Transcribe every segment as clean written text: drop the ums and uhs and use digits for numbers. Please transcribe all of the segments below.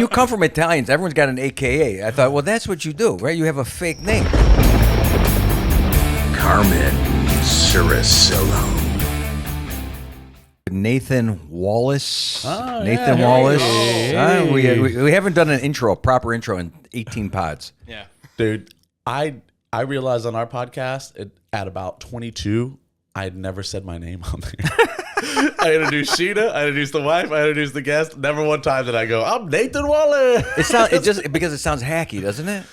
You come from Italians. Everyone's got an AKA. I thought, well, that's what you do, right? You have a fake name. Carmen Ciricillo. Nathan Wallace. Oh, Nathan yeah, Wallace. hey. We haven't done a proper intro in 18 pods. Yeah. Dude, I realized on our podcast at about 22, I had never said my name on there. I introduced Sheena, I introduced the wife, I introduced the guest. Never one time did I go, I'm Nathan Wallace. It just because it sounds hacky, doesn't it?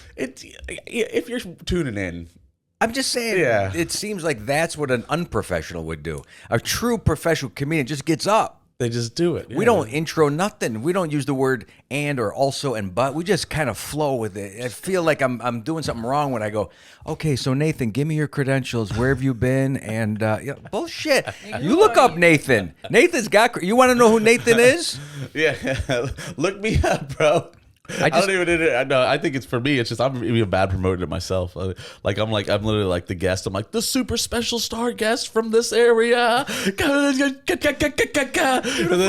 If you're tuning in, I'm just saying, Yeah. It seems like that's what an unprofessional would do. A true professional comedian just gets up. they just do it. We Yeah. don't intro nothing. We don't use the word and or also and but. We just kind of flow with it. I feel like I'm doing something wrong when I go, okay, so Nathan, give me your credentials. Where have you been? And bullshit. You look up Nathan. Nathan's got. You want to know who Nathan is? Yeah, look me up, bro. I don't even. No, I think it's for me. It's just I'm even bad promoting it myself. I'm literally like the guest. I'm like the super special star guest from this area. And then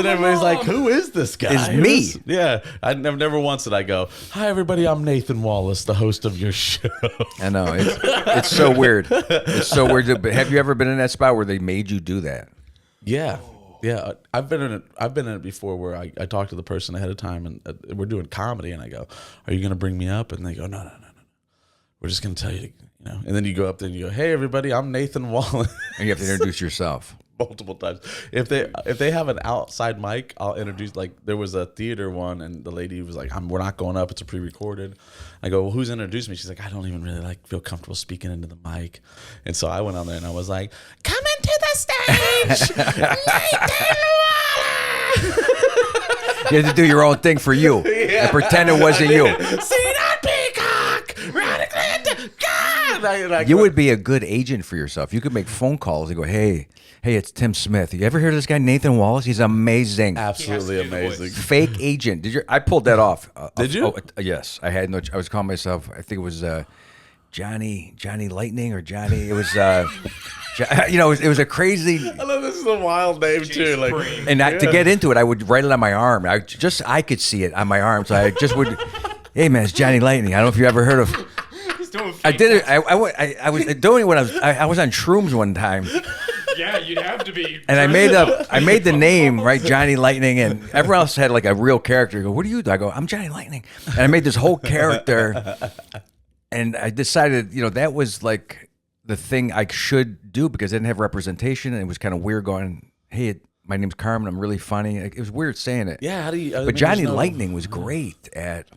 everybody's like, "Who is this guy?" It's me. Yeah, I never once did I go, "Hi, everybody. I'm Nathan Wallace, the host of your show." I know it's so weird. It's so weird. But have you ever been in that spot where they made you do that? Yeah. Yeah, I've been in it before where I talk to the person ahead of time and we're doing comedy and I go, "Are you going to bring me up?" And they go, No. We're just going to tell you, And then you go up there and you go, "Hey everybody, I'm Nathan Wallace." And you have to introduce yourself. Multiple times. If they have an outside mic, I'll introduce. Like there was a theater one, and the lady was like, "We're not going up. It's a pre-recorded." I go, "Well, who's introduced me?" She's like, "I don't even really feel comfortable speaking into the mic." And so I went on there and I was like, "Come into the stage, Nathan Wallace." You had to do your own thing for you and pretend it wasn't you. See that peacock? Radically Indifferent. You would be a good agent for yourself. You could make phone calls and go, hey, it's Tim Smith. You ever heard of this guy, Nathan Wallace? He's amazing. Absolutely He has to do the amazing. Fake agent. I pulled that off. Did you? Yes. I had I was calling myself, I think it was Johnny Lightning or Johnny. It was, it was a crazy. I love this is a wild name too. Like, And to get into it, I would write it on my arm. I could see it on my arm. So I just would, hey man, it's Johnny Lightning. I don't know if you ever heard of. He's doing I did it. I was doing it when I was on shrooms one time. Yeah, you'd have to be. And I made the name, right, Johnny Lightning, and everyone else had like a real character. You go, what do you do? I go, I'm Johnny Lightning. And I made this whole character, and I decided, that was like the thing I should do because I didn't have representation, and it was kind of weird going, hey, my name's Carmen, I'm really funny. It was weird saying it. yeah, how do you? But Johnny Lightning was great at.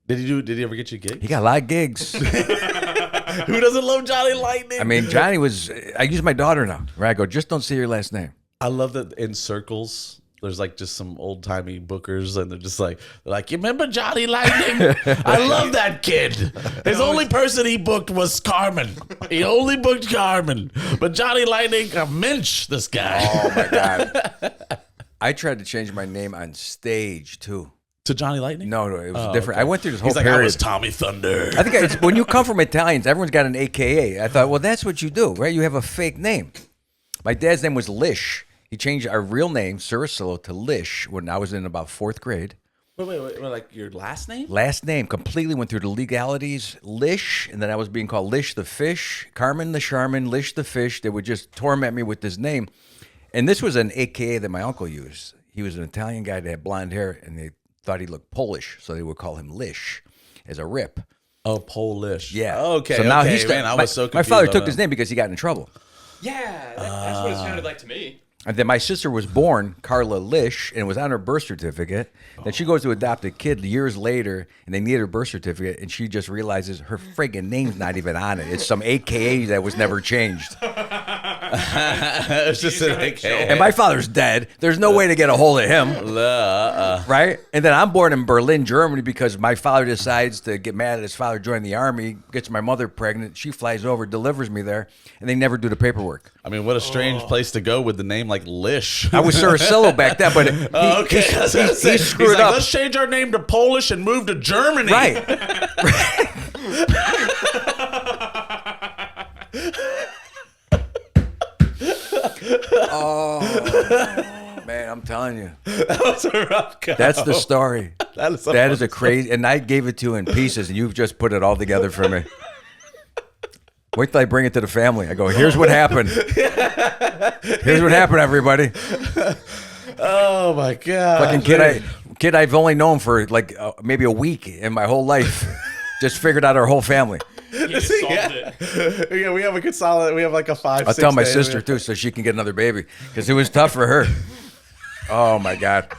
Did he ever get you gigs? He got a lot of gigs. Who doesn't love Johnny Lightning? I mean, Johnny was. I use my daughter now. Right? I go, just don't say your last name. I love that in circles. There's like just some old timey bookers, and they're like, you remember Johnny Lightning? I love that kid. His only person he booked was Carmen. He only booked Carmen, but Johnny Lightning, a mensch, this guy. Oh my god! I tried to change my name on stage too. To Johnny Lightning? No, it was different. Okay. I went through this whole He's like, period. I was Tommy Thunder. I think when you come from Italians, everyone's got an AKA. I thought, well, that's what you do, right? You have a fake name. My dad's name was Lish. He changed our real name, Ciricillo, to Lish when I was in about 4th grade. Wait, like your last name? Last name completely went through the legalities. Lish, and then I was being called Lish the Fish, Carmen the Charmin, Lish the Fish. They would just torment me with this name. And this was an AKA that my uncle used. He was an Italian guy that had blonde hair, and they thought he looked Polish, so they would call him Lish as a rip. Oh, Polish. Yeah. Okay. So now okay, man, I was so my confused father about took that. his name because he got in trouble. Yeah, that's what it sounded like to me. And then my sister was born, Carla Lish, and it was on her birth certificate. Then she goes to adopt a kid years later, and they need her birth certificate, and she just realizes her friggin' name's not even on it. It's some AKA that was never changed. It's just an AKA. And my father's dead. There's no way to get a hold of him. Right? And then I'm born in Berlin, Germany, because my father decides to get mad at his father joining the army, gets my mother pregnant. She flies over, delivers me there, and they never do the paperwork. I mean, what a strange place to go with the name like Lish. I was Ciricillo back then, but okay. he screwed He's like, up. let's change our name to Polish and move to Germany. Right. Oh, man, I'm telling you. That was a rough go. That's the story. That is a crazy, and I gave it to you in pieces, and you've just put it all together for me. Wait till I bring it to the family. I go, here's what happened. Here's what happened, everybody. Oh my god! Fucking kid I've only known for like maybe a week in my whole life. Just figured out our whole family. He just solved it. Yeah, we have a good solid. We have like a 5. I'll tell my sister too, so she can get another baby, because it was tough for her. Oh my god,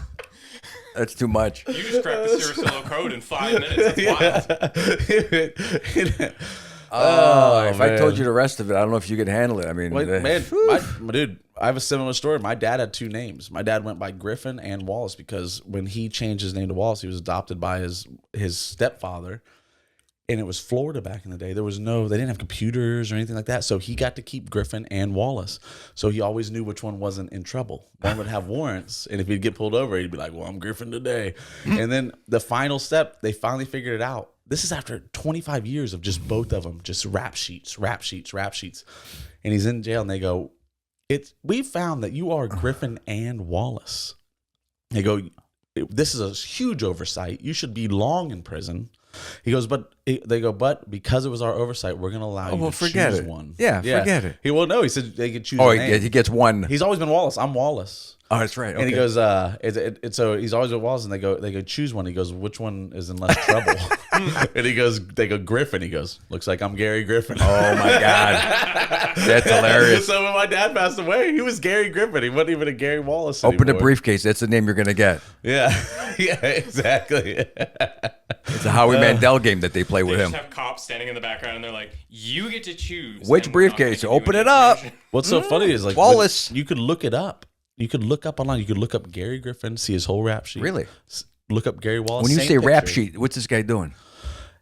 that's too much. You just cracked the Ciricillo code in 5 minutes. That's wild. If I told you the rest of it, I don't know if you could handle it. I mean, Man, dude, I have a similar story. My dad had 2 names. My dad went by Griffin and Wallace because when he changed his name to Wallace, he was adopted by his stepfather. And it was Florida back in the day. They didn't have computers or anything like that. So he got to keep Griffin and Wallace. So he always knew which one wasn't in trouble. One would have warrants. And if he'd get pulled over, he'd be like, well, I'm Griffin today. And then the final step, they finally figured it out. This is after 25 years of just both of them, just rap sheets. And he's in jail and they go, we found that you are Griffin and Wallace. They go, this is a huge oversight. You should be long in prison. He goes, but because it was our oversight, we're going to allow you to choose one. Yeah, forget it. He no. He said they could choose. Oh, a name. he gets one. He's always been Wallace. I'm Wallace. Oh, that's right. And he goes, so he's always with Wallace, and they go choose one. He goes, which one is in less trouble? And they go Griffin. He goes, looks like I'm Gary Griffin. Oh my god, that's hilarious. So when my dad passed away, he was Gary Griffin. He wasn't even a Gary Wallace Open anymore. a briefcase. That's the name you're gonna get. Yeah, yeah, exactly. It's a Howie Mandel game that they play with They him. just have cops standing in the background, and they're like, "You get to choose Which and we're not briefcase? gonna give you Open any it up." information." What's so funny is like Wallace. you could look it up. You could look up online. You could look up Gary Griffin, see his whole rap sheet. Really? Look up Gary Wallace. When you same say rap picture. sheet, what's this guy doing?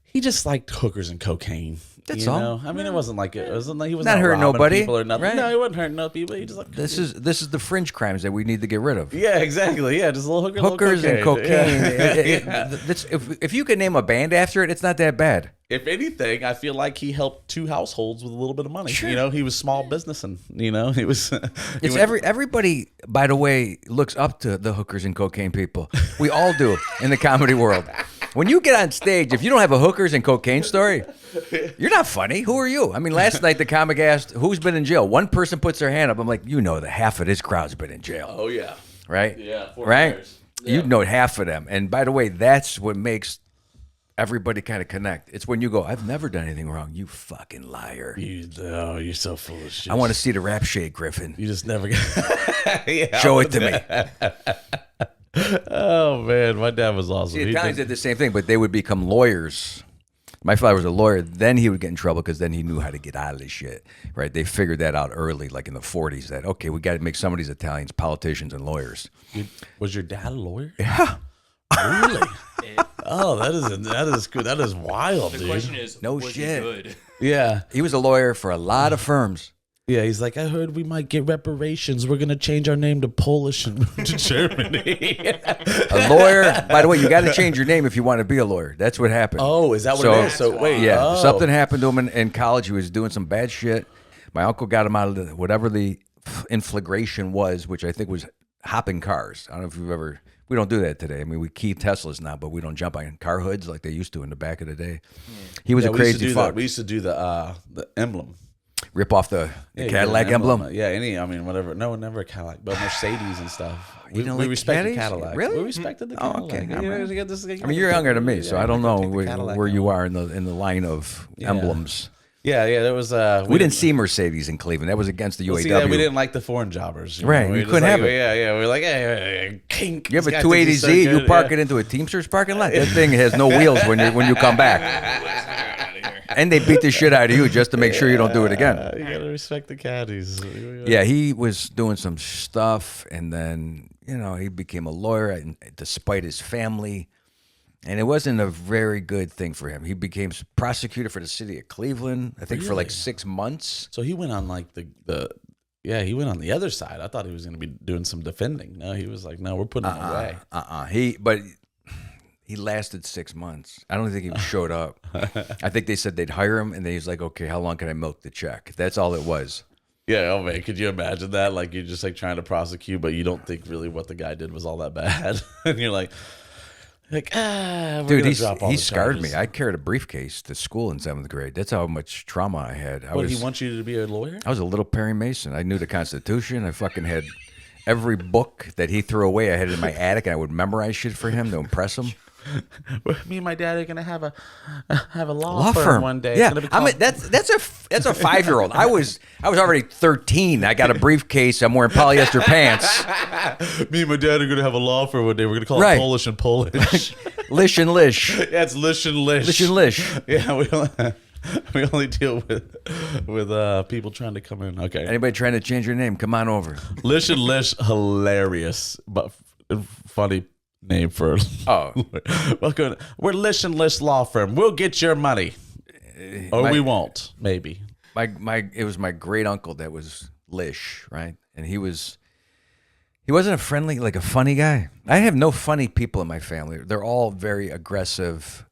He just liked hookers and cocaine. That's you all. know? I mean, it wasn't like he was Not not hurting robbing nobody, people or nothing. right? No, he wasn't hurting no people. He just like This is the fringe crimes that we need to get rid of. yeah, exactly. Yeah, just a little Hookers and cocaine. Yeah. If you could name a band after it, it's not that bad. If anything, I feel like he helped 2 households with a little bit of money. Sure. You know, he was small business, and he was. It's everybody, by the way, looks up to the hookers and cocaine people. We all do in the comedy world. When you get on stage, if you don't have a hookers and cocaine story, you're not funny. Who are you? I mean, last night the comic asked, who's been in jail? One person puts their hand up. I'm like, that half of this crowd's been in jail. Oh yeah. Right? Yeah, 4 right? years. You know half of them. And by the way, that's what makes everybody kind of connect. It's when you go, I've never done anything wrong. You fucking liar. You're so full of shit. I want to see the rap shade, Griffin. You just never get. Yeah, Show it to me. Oh man, my dad was awesome. See, He Italians did- did the same thing, but they would become lawyers. My father was a lawyer. Then he would get in trouble because then he knew how to get out of this shit. Right? They figured that out early, like in the 40s, that, okay, we got to make some of these Italians politicians and lawyers. Was your dad a lawyer? Yeah. Really? Oh, that is good. That is wild, The dude. question is, No was he shit. good? Yeah. He was a lawyer for a lot of firms. Yeah, he's like, I heard we might get reparations. We're gonna change our name to Polish and move to Germany. A lawyer, by the way, you got to change your name if you want to be a lawyer. That's what happened. Oh, is that what So- it is? So wait, Yeah, oh. something happened to him in college. He was doing some bad shit. My uncle got him out of whatever the inflagration was, which I think was hopping cars. I don't know if you've ever. We don't do that today. I mean, we keep Teslas now, but we don't jump on car hoods like they used to in the back of the day. He was Yeah, a we used to crazy do fuck. that. We used to do the emblem. Rip off the Yeah, you Cadillac get an emblem. Yeah, whatever. No, never a Cadillac, but Mercedes and stuff. You don't we like respected Caddies? Cadillac. Really? We respected the Oh, Cadillac. okay. You All know, right. you get this- I mean, you're younger than me, so I don't know take the Cadillac where you out. are in the line of Yeah. emblems. Yeah, there was. We didn't see Mercedes in Cleveland. That was against the UAW. See that we didn't like the foreign jobbers, Right, We you were just couldn't like, have it. Yeah, we were like, hey, kink. You have This a guy thinks he's so 280Z, you good. park Yeah. it into a Teamsters parking lot. That thing has no wheels when you come back, Out of here. and they beat the shit out of you just to make sure you don't do it again. You gotta respect the caddies. Yeah, he was doing some stuff, and then he became a lawyer, and despite his family, and it wasn't a very good thing for him. He became prosecutor for the city of Cleveland, I think, for like 6 months. So he went on like he went on the other side. I thought he was gonna be doing some defending. No, he was like, no, we're putting him away. He lasted 6 months. I don't think he showed up. I think they said they'd hire him, and then he's like, okay, how long can I milk the check? That's all it was. Yeah, oh man, could you imagine that? Like you're just like trying to prosecute, but you don't think really what the guy did was all that bad, and you're like we're Dude, gonna drop all he the scarred charges. me. I carried a briefcase to school in 7th grade. That's how much trauma I had. What, he wants you to be a lawyer? I was a little Perry Mason. I knew the Constitution. I fucking had every book that he threw away. I had it in my attic, and I would memorize shit for him to impress him. Me and my dad are gonna have a Law firm one day. It's Yeah, gonna be called- that's a 5-year-old. I was already 13. I got a briefcase. I'm wearing polyester pants. Me and my dad are gonna have a law firm one day. We're gonna call Right. it Polish and Polish. Lish and lish. Yeah, it's Lish and Lish. Lish and lish. Yeah, we only deal with people trying to come in. Okay. Anybody trying to change your name, come on over. Lish and Lish, hilarious, but funny name for. Oh. Welcome. We're Lish and Lish Law Firm. We'll get your money, or we won't. Maybe. It was my great uncle that was Lish, right? And he wasn't a friendly, like a funny guy. I have no funny people in my family. They're all very aggressive.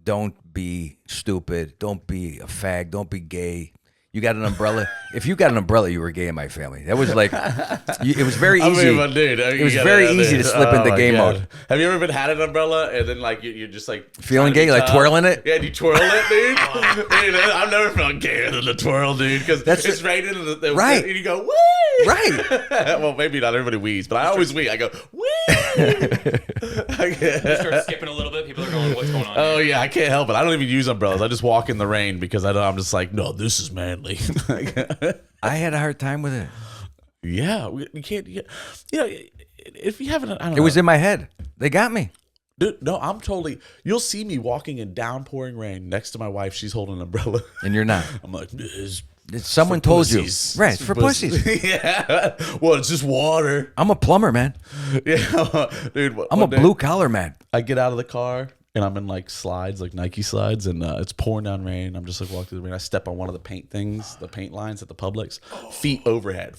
Don't be stupid. Don't be a fag. Don't be gay. You got an umbrella. If you got an umbrella, you were gay in my family. That was like, it was very easy. It was very easy to slip into gay mode. Have you ever had an umbrella and then like you're just like Feeling trying to be gay, like tough? twirling it? Yeah, you twirl it, dude. Dude, I've never felt gayer than the twirl, dude, because it's raining and Right. and you go wee. Right. Well, maybe not everybody wees, but I always wee. I go wee. You start skipping a little bit. People are going, "What's going on?" Oh yeah, I can't help it. I don't even use umbrellas. I just walk in the rain because I'm just like, no, this is manly. I had a hard time with it. Yeah, you can't. You know, if you haven't, I don't know. It was in my head. They got me. Dude, no, I'm totally. You'll see me walking in downpouring rain next to my wife. She's holding an umbrella, And you're not. I'm like, this. Someone told you. Pussies. Right, it's for pussies. Yeah. Well, it's just water. I'm a plumber, man. Yeah, dude. I'm a blue collar man. I get out of the car and I'm in like slides, like Nike slides, and it's pouring down rain. I'm just like walking through the rain. I step on one of the paint things, the paint lines at the Publix, feet overhead.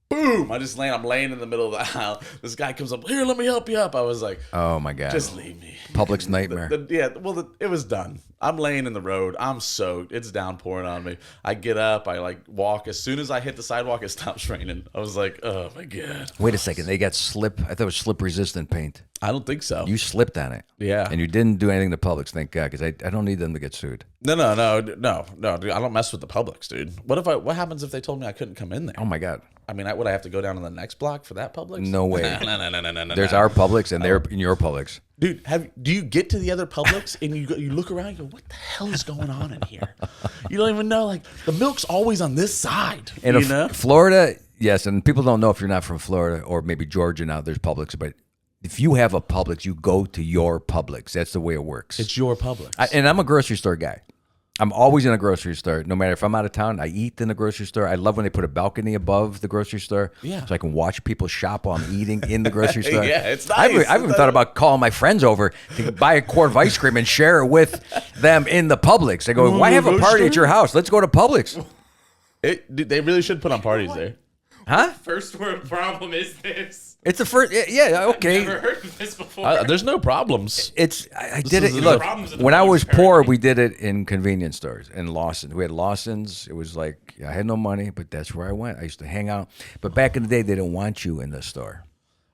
Boom! I'm laying in the middle of the aisle. This guy comes up, here, let me help you up. I was like, Oh my god. just leave me. Public's nightmare. It was done. I'm laying in the road. I'm soaked. It's downpouring on me. I get up. I like walk. As soon as I hit the sidewalk, it stops raining. I was like, oh my god. Wait a second. They got slip. I thought it was slip resistant paint. I don't think so. You slipped on it. Yeah. And you didn't do anything to Publix, thank God, because I don't need them to get sued. No, dude, I don't mess with the Publix, dude. What happens if they told me I couldn't come in there? Oh my God. I mean, would I have to go down to the next block for that Publix? No way. No. There's our Publix and they're in your Publix. Dude, do you get to the other Publix and you look around and you go, what the hell is going on in here? You don't even know. Like, the milk's always on this side. And you know? Florida, yes, and people don't know if you're not from Florida or maybe Georgia now, there's Publix, but if you have a Publix, you go to your Publix. That's the way it works. It's your Publix. And I'm a grocery store guy. I'm always in a grocery store. No matter if I'm out of town, I eat in the grocery store. I love when they put a balcony above the grocery store, Yeah. so I can watch people shop while I'm eating in the grocery store. Yeah, it's nice. I've even thought about calling my friends over to buy a quart of ice cream and share it with them in the Publix. I go, why have a party at your house? Let's go to Publix. Dude, they really should put on parties there. Huh? First world problem is this. It's the first. Yeah, okay. Never heard of this before. There's no problems. I did it. is Look, the problems of the when I Publix, was poor, apparently. we did it in convenience stores in Lawson. We had Lawson's. It was like I had no money, but that's where I went. I used to hang out. But back in the day, they didn't want you in the store.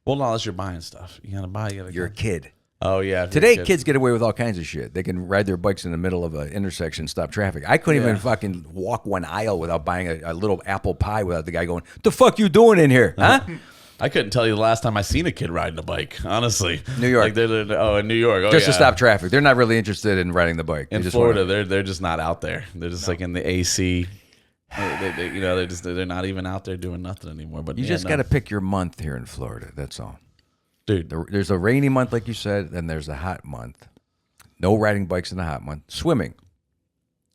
Well, not unless you're buying stuff. You gotta You're a kid. Oh yeah. if you're a Today, kid. kids get away with all kinds of shit. They can ride their bikes in the middle of an intersection, stop traffic. I couldn't even fucking walk one aisle without buying a little apple pie without the guy going, "The fuck you doing in here, huh?" I couldn't tell you the last time I seen a kid riding a bike. Honestly, New York. Like in New York. Oh, Just to yeah. stop traffic. They're not really interested in riding the bike. They In just Florida, wanna- they're just not out there. They're just like in the AC. They're not even out there doing nothing anymore. But you just got to pick your month here in Florida. That's all. dude. There's a rainy month, like you said, and there's a hot month. No riding bikes in the hot month. Swimming.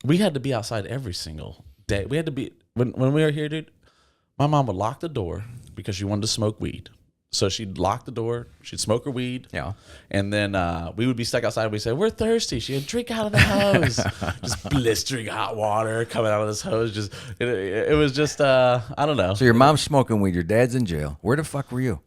We had to be outside every single day. We had to be when we were here, dude. My mom would lock the door because she wanted to smoke weed. So she'd lock the door. She'd smoke her weed. Yeah. And then we would be stuck outside. We'd say, we're thirsty. She'd drink out of the hose. Just blistering hot water coming out of this hose. Just it was just, I don't know. So your mom's smoking weed. Your dad's in jail. Where the fuck were you?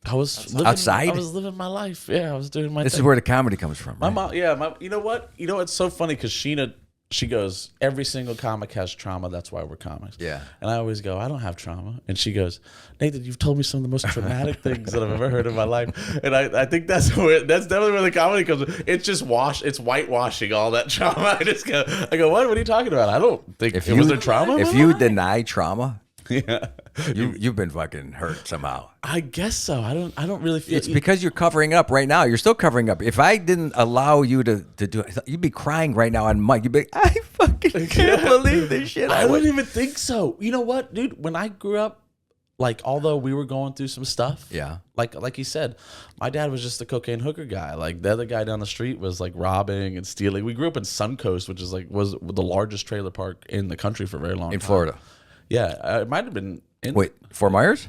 I was living, outside? I was living my life. Yeah, I was doing my This thing. is where the comedy comes from. My Right? mom, yeah. You know what? You know, it's so funny because Sheena, she goes, every single comic has trauma. That's why we're comics. Yeah. And I always go, I don't have trauma. And she goes, Nathan, you've told me some of the most traumatic things that I've ever heard in my life. And I think that's definitely where the comedy comes. It's just it's whitewashing all that trauma. I go, what are you talking about? I don't think was there trauma. If you deny trauma, yeah. you've been fucking hurt somehow. I guess so. I don't really feel It's because you're covering up right now. You're still covering up. If I didn't allow you to do it, you'd be crying right now on mic. You'd be like, I fucking can't believe this shit. I wouldn't even think so. You know what, dude? When I grew up, like, although we were going through some stuff, Yeah. like you said, my dad was just a cocaine hooker guy. Like, the other guy down the street was like robbing and stealing. We grew up in Suncoast, which is was the largest trailer park in the country for a very long time. In Florida. Yeah, it might have been in. Wait, Fort Myers?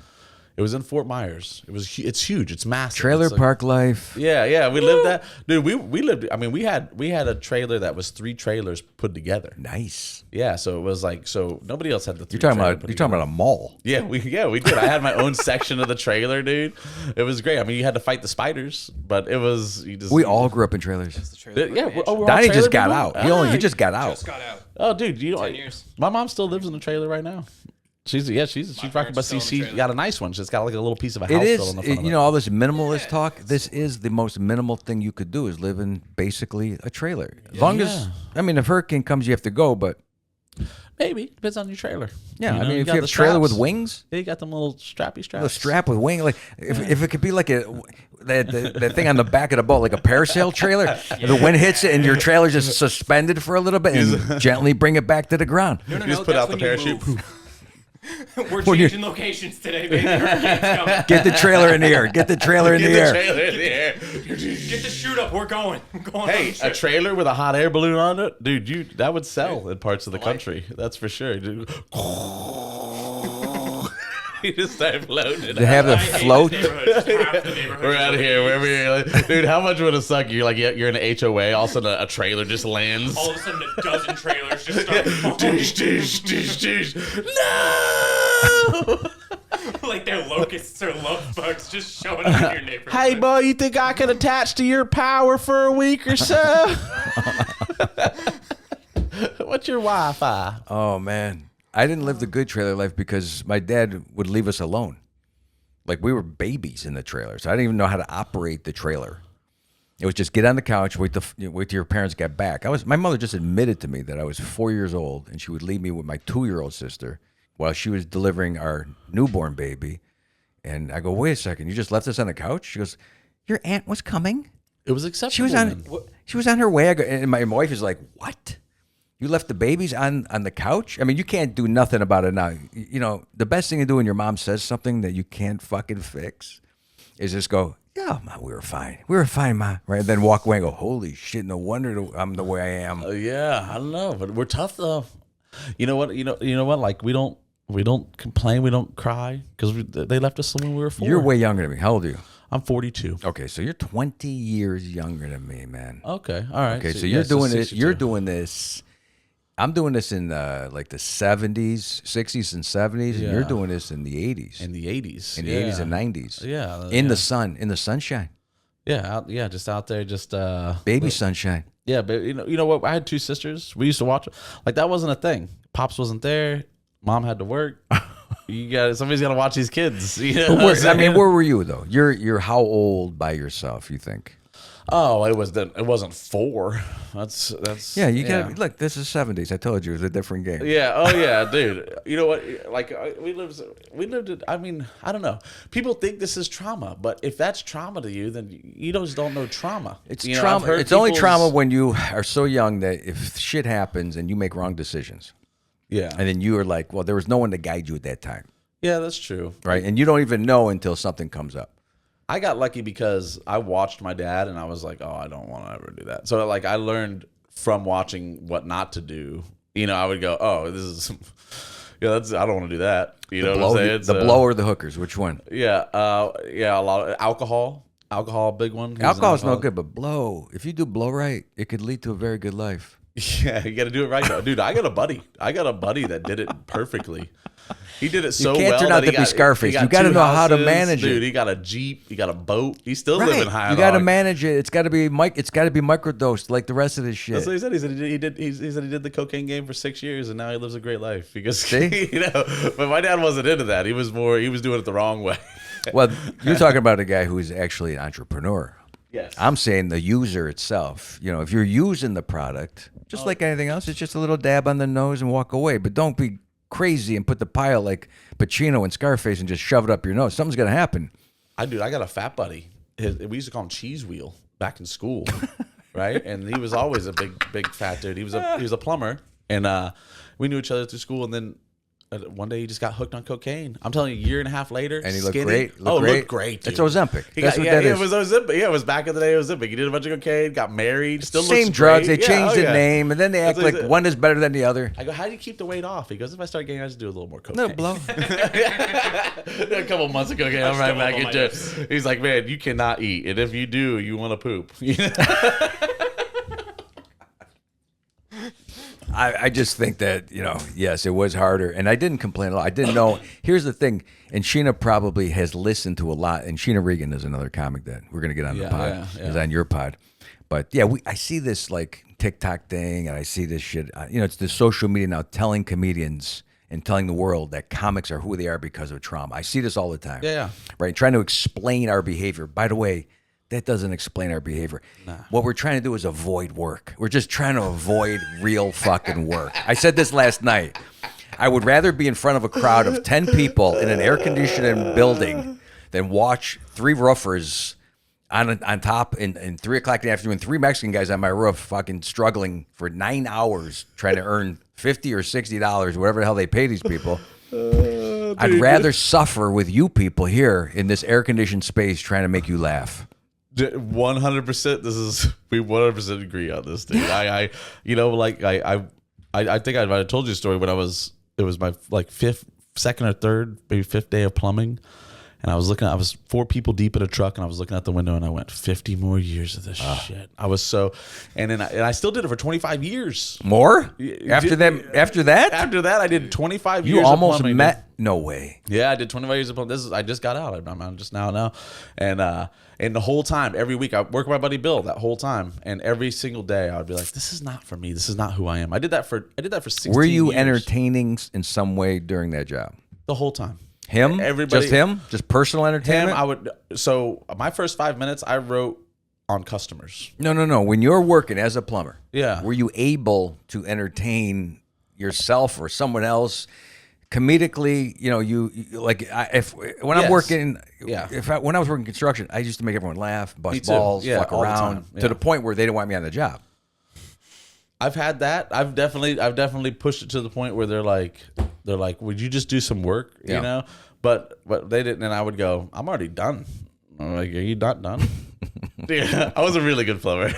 It was in Fort Myers. It's huge. It's massive. Trailer It's like- park life. Yeah. We lived that, dude. We lived. I mean, we had a trailer that was 3 trailers put together. Nice. Yeah, so it was like, so nobody else had the. You're talking about a mall. Yeah, we did. I had my own section of the trailer, dude. It was great. I mean, you had to fight the spiders, but it was We all grew up in trailers. The trailer Yeah, park we're all Donnie trailer just got people? out. He just got out. Just got out. Oh, dude, 10 years. my mom still lives in the trailer right now. She's rocking, parents but still in the she trailer. got a nice one. She's got like a little piece of a house It built is, on the front of it. all this minimalist talk. This is the most minimal thing you could do is live in basically a trailer. As long as, I mean, if hurricane comes, you have to go, but Maybe depends on your trailer. yeah, You I know, mean, if got you have the a trailer with straps. wings, Yeah, you got them little strappy straps. a strap with wing, like if it could be like that thing on the back of the boat, like a parasail trailer, and the wind hits it and your trailer's just suspended for a little bit and gently bring it back to the ground. No, just put out the parachute. We're changing locations today, baby. Hurricane's coming. Get the trailer in the air. Get the trailer in the air. Trailer in the air. Get the chute up. We're going. I'm going Hey, on the a ship. trailer with a hot air balloon on it, dude. That would sell in parts of the country. That's for sure, dude. You just start floating it To have out. the I hate float. this neighborhood. Just half the neighborhood We're is out of like- here. Wherever you're like, dude, how much would it suck? You're like, you're in an HOA. All of a sudden, a trailer just lands. All of a sudden, a dozen trailers just start falling. Dish, dish, dish, dish. No! Like they're locusts or love bugs just showing up in your neighborhood. Hey, boy, you think I can attach to your power for a week or so? What's your Wi-Fi? Oh man, I didn't live the good trailer life because my dad would leave us alone. Like we were babies in the trailer, so I didn't even know how to operate the trailer. It was just get on the couch, wait till your parents got back. My mother just admitted to me that I was 4 years old, and she would leave me with my 2-year-old sister while she was delivering our newborn baby. And I go, wait a second, you just left us on the couch? She goes, your aunt was coming. It was acceptable. She was on her way. And my wife is like, what? You left the babies on the couch? I mean, you can't do nothing about it now. You know, the best thing to do when your mom says something that you can't fucking fix is just go, yeah, Ma, we were fine. We were fine, Ma. Right? And then walk away and go, holy shit, no wonder I'm the way I am. Yeah, I don't know, but we're tough though. You know what? You know what? Like we don't complain, we don't cry because they left us when we were 4. You're way younger than me. How old are you? I'm 42. Okay, so you're 20 years younger than me, man. Okay, all right. Okay, so yeah, you're doing this. 62. You're doing this. I'm doing this in like the 70s, 60s, and 70s, and you're Yeah. doing this in the 80s, in the 80s. in the 80s and 90s. Yeah, In the sun, in the sunshine, just out there, just baby sunshine. Yeah, but you know what? I had 2 sisters. We used to watch. Like that wasn't a thing. Pops wasn't there. Mom had to work. Somebody's got to watch these kids. You know what I'm I mean, saying? where were you though? You're how old by yourself? You think? Oh, it wasn't 4. That's Yeah, you gotta look. This is 70s. I told you it was a different game. Yeah. Oh, yeah, dude. You know what? Like we lived. It, I mean, I don't know. People think this is trauma, but if that's trauma to you, then you just don't know trauma. It's You know, I've trauma. heard It's only people's- trauma when you are so young that if shit happens and you make wrong decisions, Yeah. and then you are like, well, there was no one to guide you at that time, Yeah, that's true. right? And you don't even know until something comes up. I got lucky because I watched my dad and I was like, oh, I don't want to ever do that. So like I learned from watching what not to do. You know, I would go, oh, this is, I don't want to do that. You know what I'm saying? The blow or the hookers? Which one? Yeah, a lot of alcohol, big one. He was an Alcohol's no alcoholic. good, but blow. If you do blow right, it could lead to a very good life. Yeah, you got to do it right now, dude. I got a buddy that did it perfectly. He did it so well. You can't turn out to be Scarface. You got to know how to manage it. Dude, he got a Jeep. He got a boat. He's still Right. living high. You got to manage it. It's got to be microdosed like the rest of this shit. That's what he said. He said he said he did the cocaine game for 6 years, and now he lives a great life. Because See? but my dad wasn't into that. He was doing it the wrong way. Well, you're talking about a guy who's actually an entrepreneur. Yes. I'm saying the user itself. You know, if you're using the product, just like anything else, it's just a little dab on the nose and walk away. But don't be crazy and put the pile like Pacino and Scarface and just shove it up your nose. Something's gonna happen. I got a fat buddy. We used to call him Cheese Wheel back in school, right? And he was always a big fat dude. He was a plumber, and we knew each other through school. And then one day he just got hooked on cocaine. I'm telling you, a year and a half later, And he looked skinny. great. Looked great. Dude. It's Ozempic. That's what that It is. was Ozempic. Yeah, it was back in the day. Ozempic. He did a bunch of cocaine, got married, still Same looks drugs. great. They changed the yeah. name, and then they act That's what like he said. one is better than the other. I go, how do you keep the weight off? He goes, if I start getting, I just do a little more cocaine. No blow. A couple months ago, okay, I'm right back into it. He's like, man, you cannot eat, and if you do, you want to poop. I just think that, yes, it was harder. And I didn't complain a lot. I didn't know. Here's the thing. And Sheena probably has listened to a lot. And Sheena Regan is another comic that we're going to get on the pod. Is on your pod. But yeah, I see this like TikTok thing, and I see this shit. It's the social media now telling comedians and telling the world that comics are who they are because of trauma. I see this all the time. Yeah. Right. Trying to explain our behavior. By the way, that doesn't explain our behavior. Nah. What we're trying to do is avoid work. We're just trying to avoid real fucking work. I said this last night. I would rather be in front of a crowd of 10 people in an air-conditioned building than watch 3 roofers on top in 3 o'clock in the afternoon, 3 Mexican guys on my roof fucking struggling for 9 hours trying to earn $50 or $60, whatever the hell they pay these people. I'd rather suffer with you people here in this air-conditioned space trying to make you laugh. 100%. We 100% agree on this, dude. I think I might have told you a story when it was my like second or third, maybe 5th day of plumbing. And I was 4 people deep in a truck, and I was looking out the window, and I went, 50 more years of this shit. I was so, and I still did it for 25 years. More? After that? After that, I did 25 years. You almost of plumbing. met? No way. Yeah, I did 25 years of plumbing. I just got out. I'm just now, and the whole time, every week, I worked with my buddy Bill that whole time, and every single day, I would be like, "This is not for me. This is not who I am." I did that for 16 Were you years. entertaining in some way during that job? The whole time. Him? Everybody, just him? Just personal entertainment? So my first 5 minutes, I wrote on customers. No. When you're working as a plumber, Yeah. were you able to entertain yourself or someone else comedically? When I'm Yes. working, Yeah. when I was working construction, I used to make everyone laugh, Me bust too. balls, Yeah, fuck all the around time. Yeah. to the point where they didn't want me on the job. I've had that. I've definitely pushed it to the point where they're like, would you just do some work? Yeah. You know, but they didn't, and I would go, I'm already done. I'm like, are you not done? Yeah, I was a really good plumber.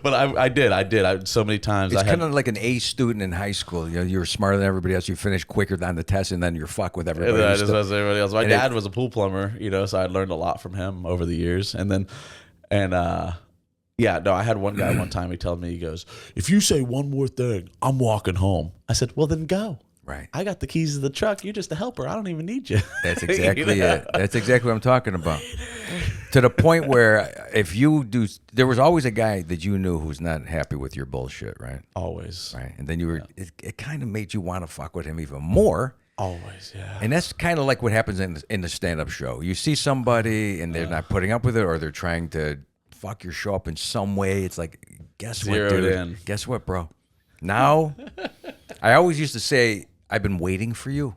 But I did so many times. It's I had kind of like an A student in high school. You're smarter than everybody else. You finish quicker on the test, and then you're fucked with everybody. I else. just was everybody else. My dad was a pool plumber, so I learned a lot from him over the years. I had one guy one time. He told me, he goes, "If you say one more thing, I'm walking home." I said, "Well, then go." Right. I got the keys to the truck. You're just a helper. I don't even need you. That's exactly it. That's exactly what I'm talking about. To the point where if you do, there was always a guy that you knew who's not happy with your bullshit, right? Always. Right. And then it kind of made you want to fuck with him even more. Always, yeah. And that's kind of like what happens in the stand-up show. You see somebody and they're not putting up with it, or they're trying to fuck your show up in some way. It's like, guess what, Zeroed dude? in. Guess what, bro? Now, I always used to say, I've been waiting for you.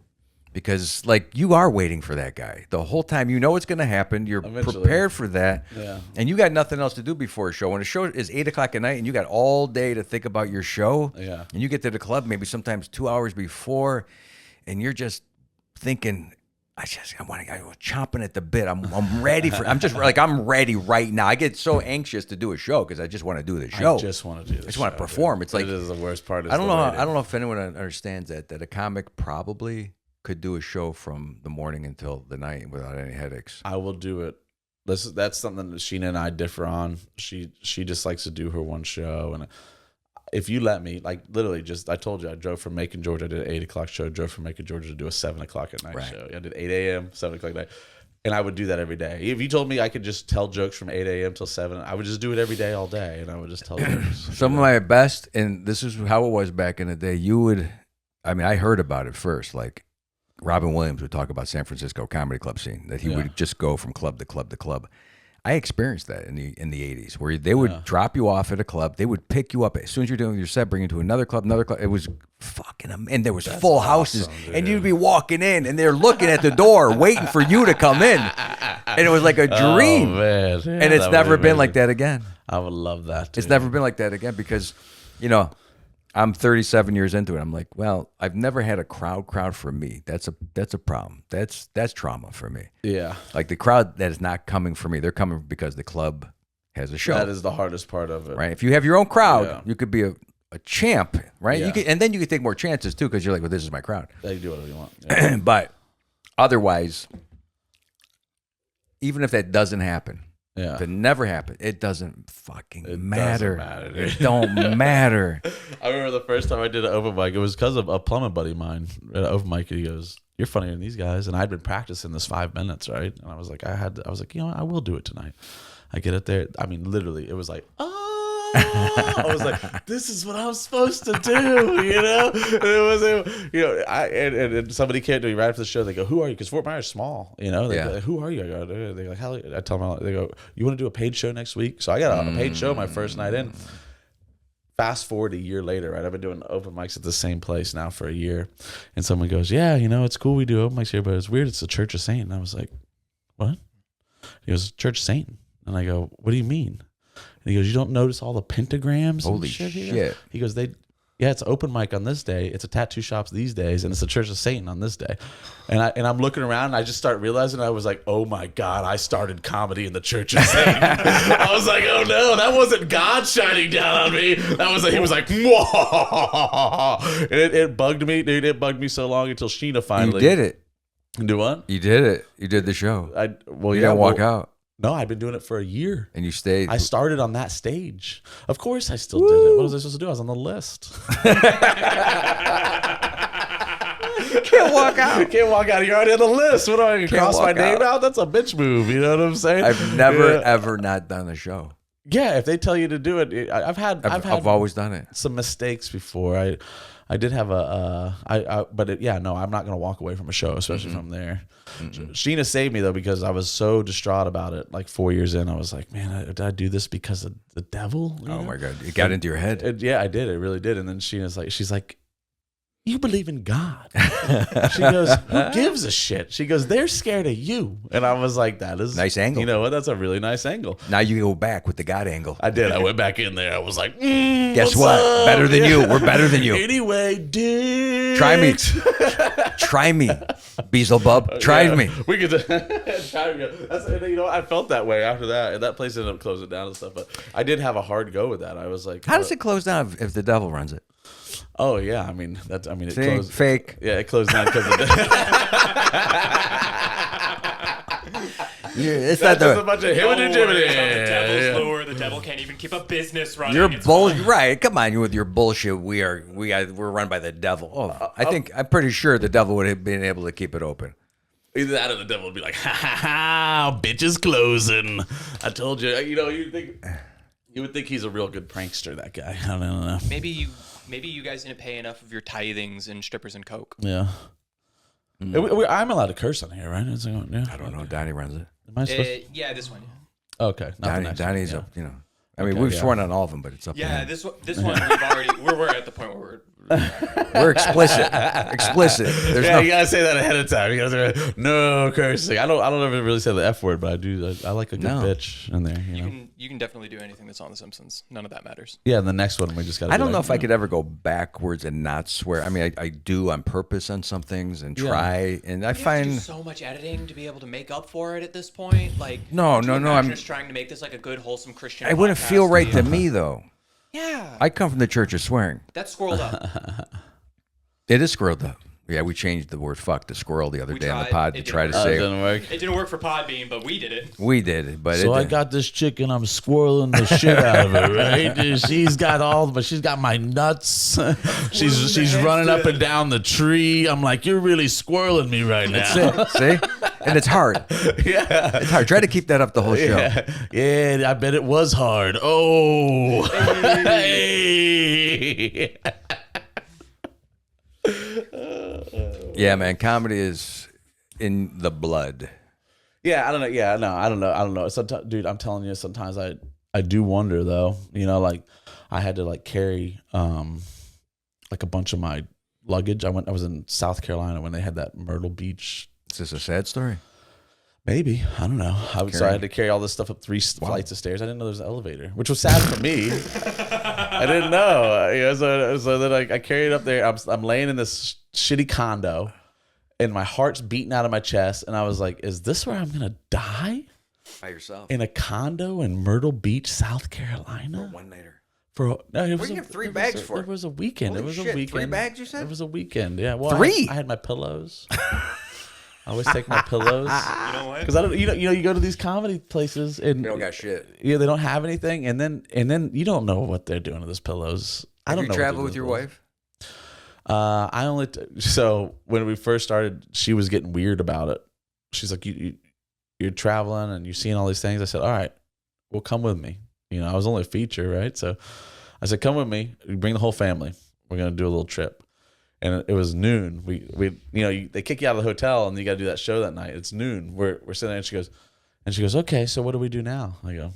Because, you are waiting for that guy. The whole time, you know what's going to happen. You're Eventually. prepared for that. Yeah. And you got nothing else to do before a show. When a show is 8 o'clock at night and you got all day to think about your show, Yeah. and you get to the club maybe sometimes 2 hours before, and you're just thinking, I want to go chomping at the bit. I'm ready for. I'm ready right now. I get so anxious to do a show because I just want to do the show. I just want to do this. I just want to perform. Dude. It's like it is the worst part. I don't know if anyone understands that a comic probably could do a show from the morning until the night without any headaches. I will do it That's something that Sheena and I differ on. She just likes to do her one show, and if you let me, like literally, I told you I drove from Macon, Georgia. I did an 8:00 show. Drove from Macon, Georgia to do a 7:00 at night show. I did 8 a.m., 7:00 at night, and I would do that every day. If you told me I could just tell jokes from 8 a.m. till 7, I would just do it every day, all day, and I would just tell jokes. Some of my best, and this is how it was back in the day. I heard about it first, like. Robin Williams would talk about San Francisco comedy club scene, that he would just go from club to club to club. I experienced that in the 80s, where they would drop you off at a club. They would pick you up as soon as you're doing your set, bring you to another club. It was fucking and there was full houses, and you'd be walking in, and they're looking at the door, waiting for you to come in, and it was like a dream. Oh, man. Yeah, and it's never been like that again. I would love that. Dude. It's never been like that again because, I'm 37 years into it. I'm like, well, I've never had a crowd for me. That's a problem. That's trauma for me. Yeah. Like the crowd that is not coming for me. They're coming because the club has a show. That is the hardest part of it. Right. If you have your own crowd, you could be a champ, right? Yeah. And then you could take more chances too, because you're like, well, this is my crowd. Yeah, you do whatever you want. Yeah. But otherwise, even if that doesn't happen, Yeah. if it never happened, it doesn't fucking matter. Doesn't matter, It don't matter. I remember the first time I did an open mic, it was because of a plumbing buddy of mine at an open mic. He goes, "You're funnier than these guys." And I'd been practicing this 5 minutes, right? And I was like, I will do it tonight. I get it there. I mean, literally, it was like, I was like, this is what I'm supposed to do, And it was, and somebody came to me right after the show. They go, "Who are you?" Because Fort Myers is small, They go, like, "Who are you?" I go, "They're like, hell." I tell them, they go, "You want to do a paid show next week?" So I got a paid show my first night in. Fast forward a year later, right? I've been doing open mics at the same place now for a year, and someone goes, "Yeah, it's cool we do open mics here, but it's weird. It's the Church of Satan." And I was like, "What?" He goes, "Church of Satan." And I go, "What do you mean?" And he goes, "You don't notice all the pentagrams?" Holy and shit. shit. He goes, it's open mic on this day. It's a tattoo shops these days, and it's the Church of Satan on this day. And I'm looking around, and I just start realizing, I was like, oh my God, I started comedy in the Church of Satan. I was like, oh no, that wasn't God shining down on me. He was like, whoa. And it bugged me, dude. It bugged me so long until Sheena finally. You did it. Do what? You did it. You did the show. You didn't walk out. No, I've been doing it for a year. And you stayed. I started on that stage. Of course I still did it. What was I supposed to do? I was on the list. Can't walk out. Can't walk out. You're already on the list. What do I cross my name out? That's a bitch move. You know what I'm saying? I've never, ever not done a show. Yeah, if they tell you to do it, I've always done it. Some mistakes before. I did have I'm not gonna walk away from a show, especially from there. Sheena saved me though, because I was so distraught about it. Like 4 years in, I was like, man, did I do this because of the devil? Oh my God, it got into your head. I did. It really did. And then she's like, you believe in God? She goes, who gives a shit? She goes, they're scared of you. And I was like, that is nice angle. You know what? That's a really nice angle. Now you go back with the God angle. I did. I went back in there. I was like, guess what? Up? Better than you. We're better than you. Anyway, dude. Try me. Try me. Beelzebub. Try me. We could try me. I felt that way after that. And that place ended up closing down and stuff. But I did have a hard go with that. I was like, how does it close down if the devil runs it? Oh yeah, it closed. Fake. Yeah, it closed down because of it's not just a bunch of hibity-jibity. The devil's lure. The devil can't even keep a business running. You're bullshit, right? Come on, you with your bullshit. We're run by the devil. I'm pretty sure the devil would have been able to keep it open. Either that or the devil would be like, ha ha ha, bitch is closing. I told you. You would think he's a real good prankster. That guy. I don't know. Maybe you guys didn't pay enough of your tithings and strippers and coke. Yeah. I'm allowed to curse on here, right? I don't know. Donny runs it. Am I supposed to? Yeah, this one. Okay. Donny's up. We've sworn on all of them, but it's up to him. This one we're at the point where we're explicit. You gotta say that ahead of time. You gotta say, no cursing. I don't ever really say the F word, but I do. I like a good bitch in there. You can definitely do anything that's on The Simpsons. None of that matters. Yeah, and the next one we just got. I don't know if I could ever go backwards and not swear. I mean, I do on purpose on some things and try, and I find have to do so much editing to be able to make up for it at this point. Like no. I'm just trying to make this like a good wholesome Christian. I wouldn't feel right to me though. Yeah, I come from the church of swearing. That's squirreled up. It is squirreled up. Yeah, we changed the word "fuck" to "squirrel" the other We day on the tried. pod It to didn't try to work. say Didn't work. It didn't work for Podbean, but we did it. we did it, but So it I got this chicken. I'm squirreling the shit out of her, right? She's got my nuts. she's running up and down the tree. I'm like, you're really squirreling me right now. That's it. See, and it's hard. Yeah. It's hard. Try to keep that up the whole show. Yeah, I bet it was hard. Oh. Hey. Yeah, man, comedy is in the blood. Yeah, I don't know. Yeah, no, I don't know. Sometimes, dude, I'm telling you, sometimes I do wonder though. You know, like I had to like carry like a bunch of my luggage. I was in South Carolina when they had that Myrtle Beach. Is this a sad story? Maybe, I don't know. So I had to carry all this stuff up 3 flights of stairs. I didn't know there was an elevator, which was sad for me. I didn't know. You know, so then I carried it up there. I'm laying in this shitty condo, and my heart's beating out of my chest, and I was like, "Is this where I'm gonna die?" By yourself. In a condo in Myrtle Beach, South Carolina. One nighter. No, it was do you have 3 bags for? It was a weekend. Holy it was shit, a weekend. 3 bags, you said? It was a weekend. Yeah. Well, 3? I had my pillows. I always take my pillows You know what? because I don't. You go to these comedy places and They don't got shit. yeah, they don't have anything, and then you don't know what they're doing to those pillows. I Have don't you know. traveled with your wife? I only so when we first started, she was getting weird about it. She's like, you're traveling and you're seeing all these things. I said, all right, well, come with me. You know, I was only a feature, right? So I said, come with me. We bring the whole family. We're gonna do a little trip. And it was noon. We they kick you out of the hotel and you got to do that show that night. It's noon. We're sitting there and she goes, okay, so what do we do now? I go,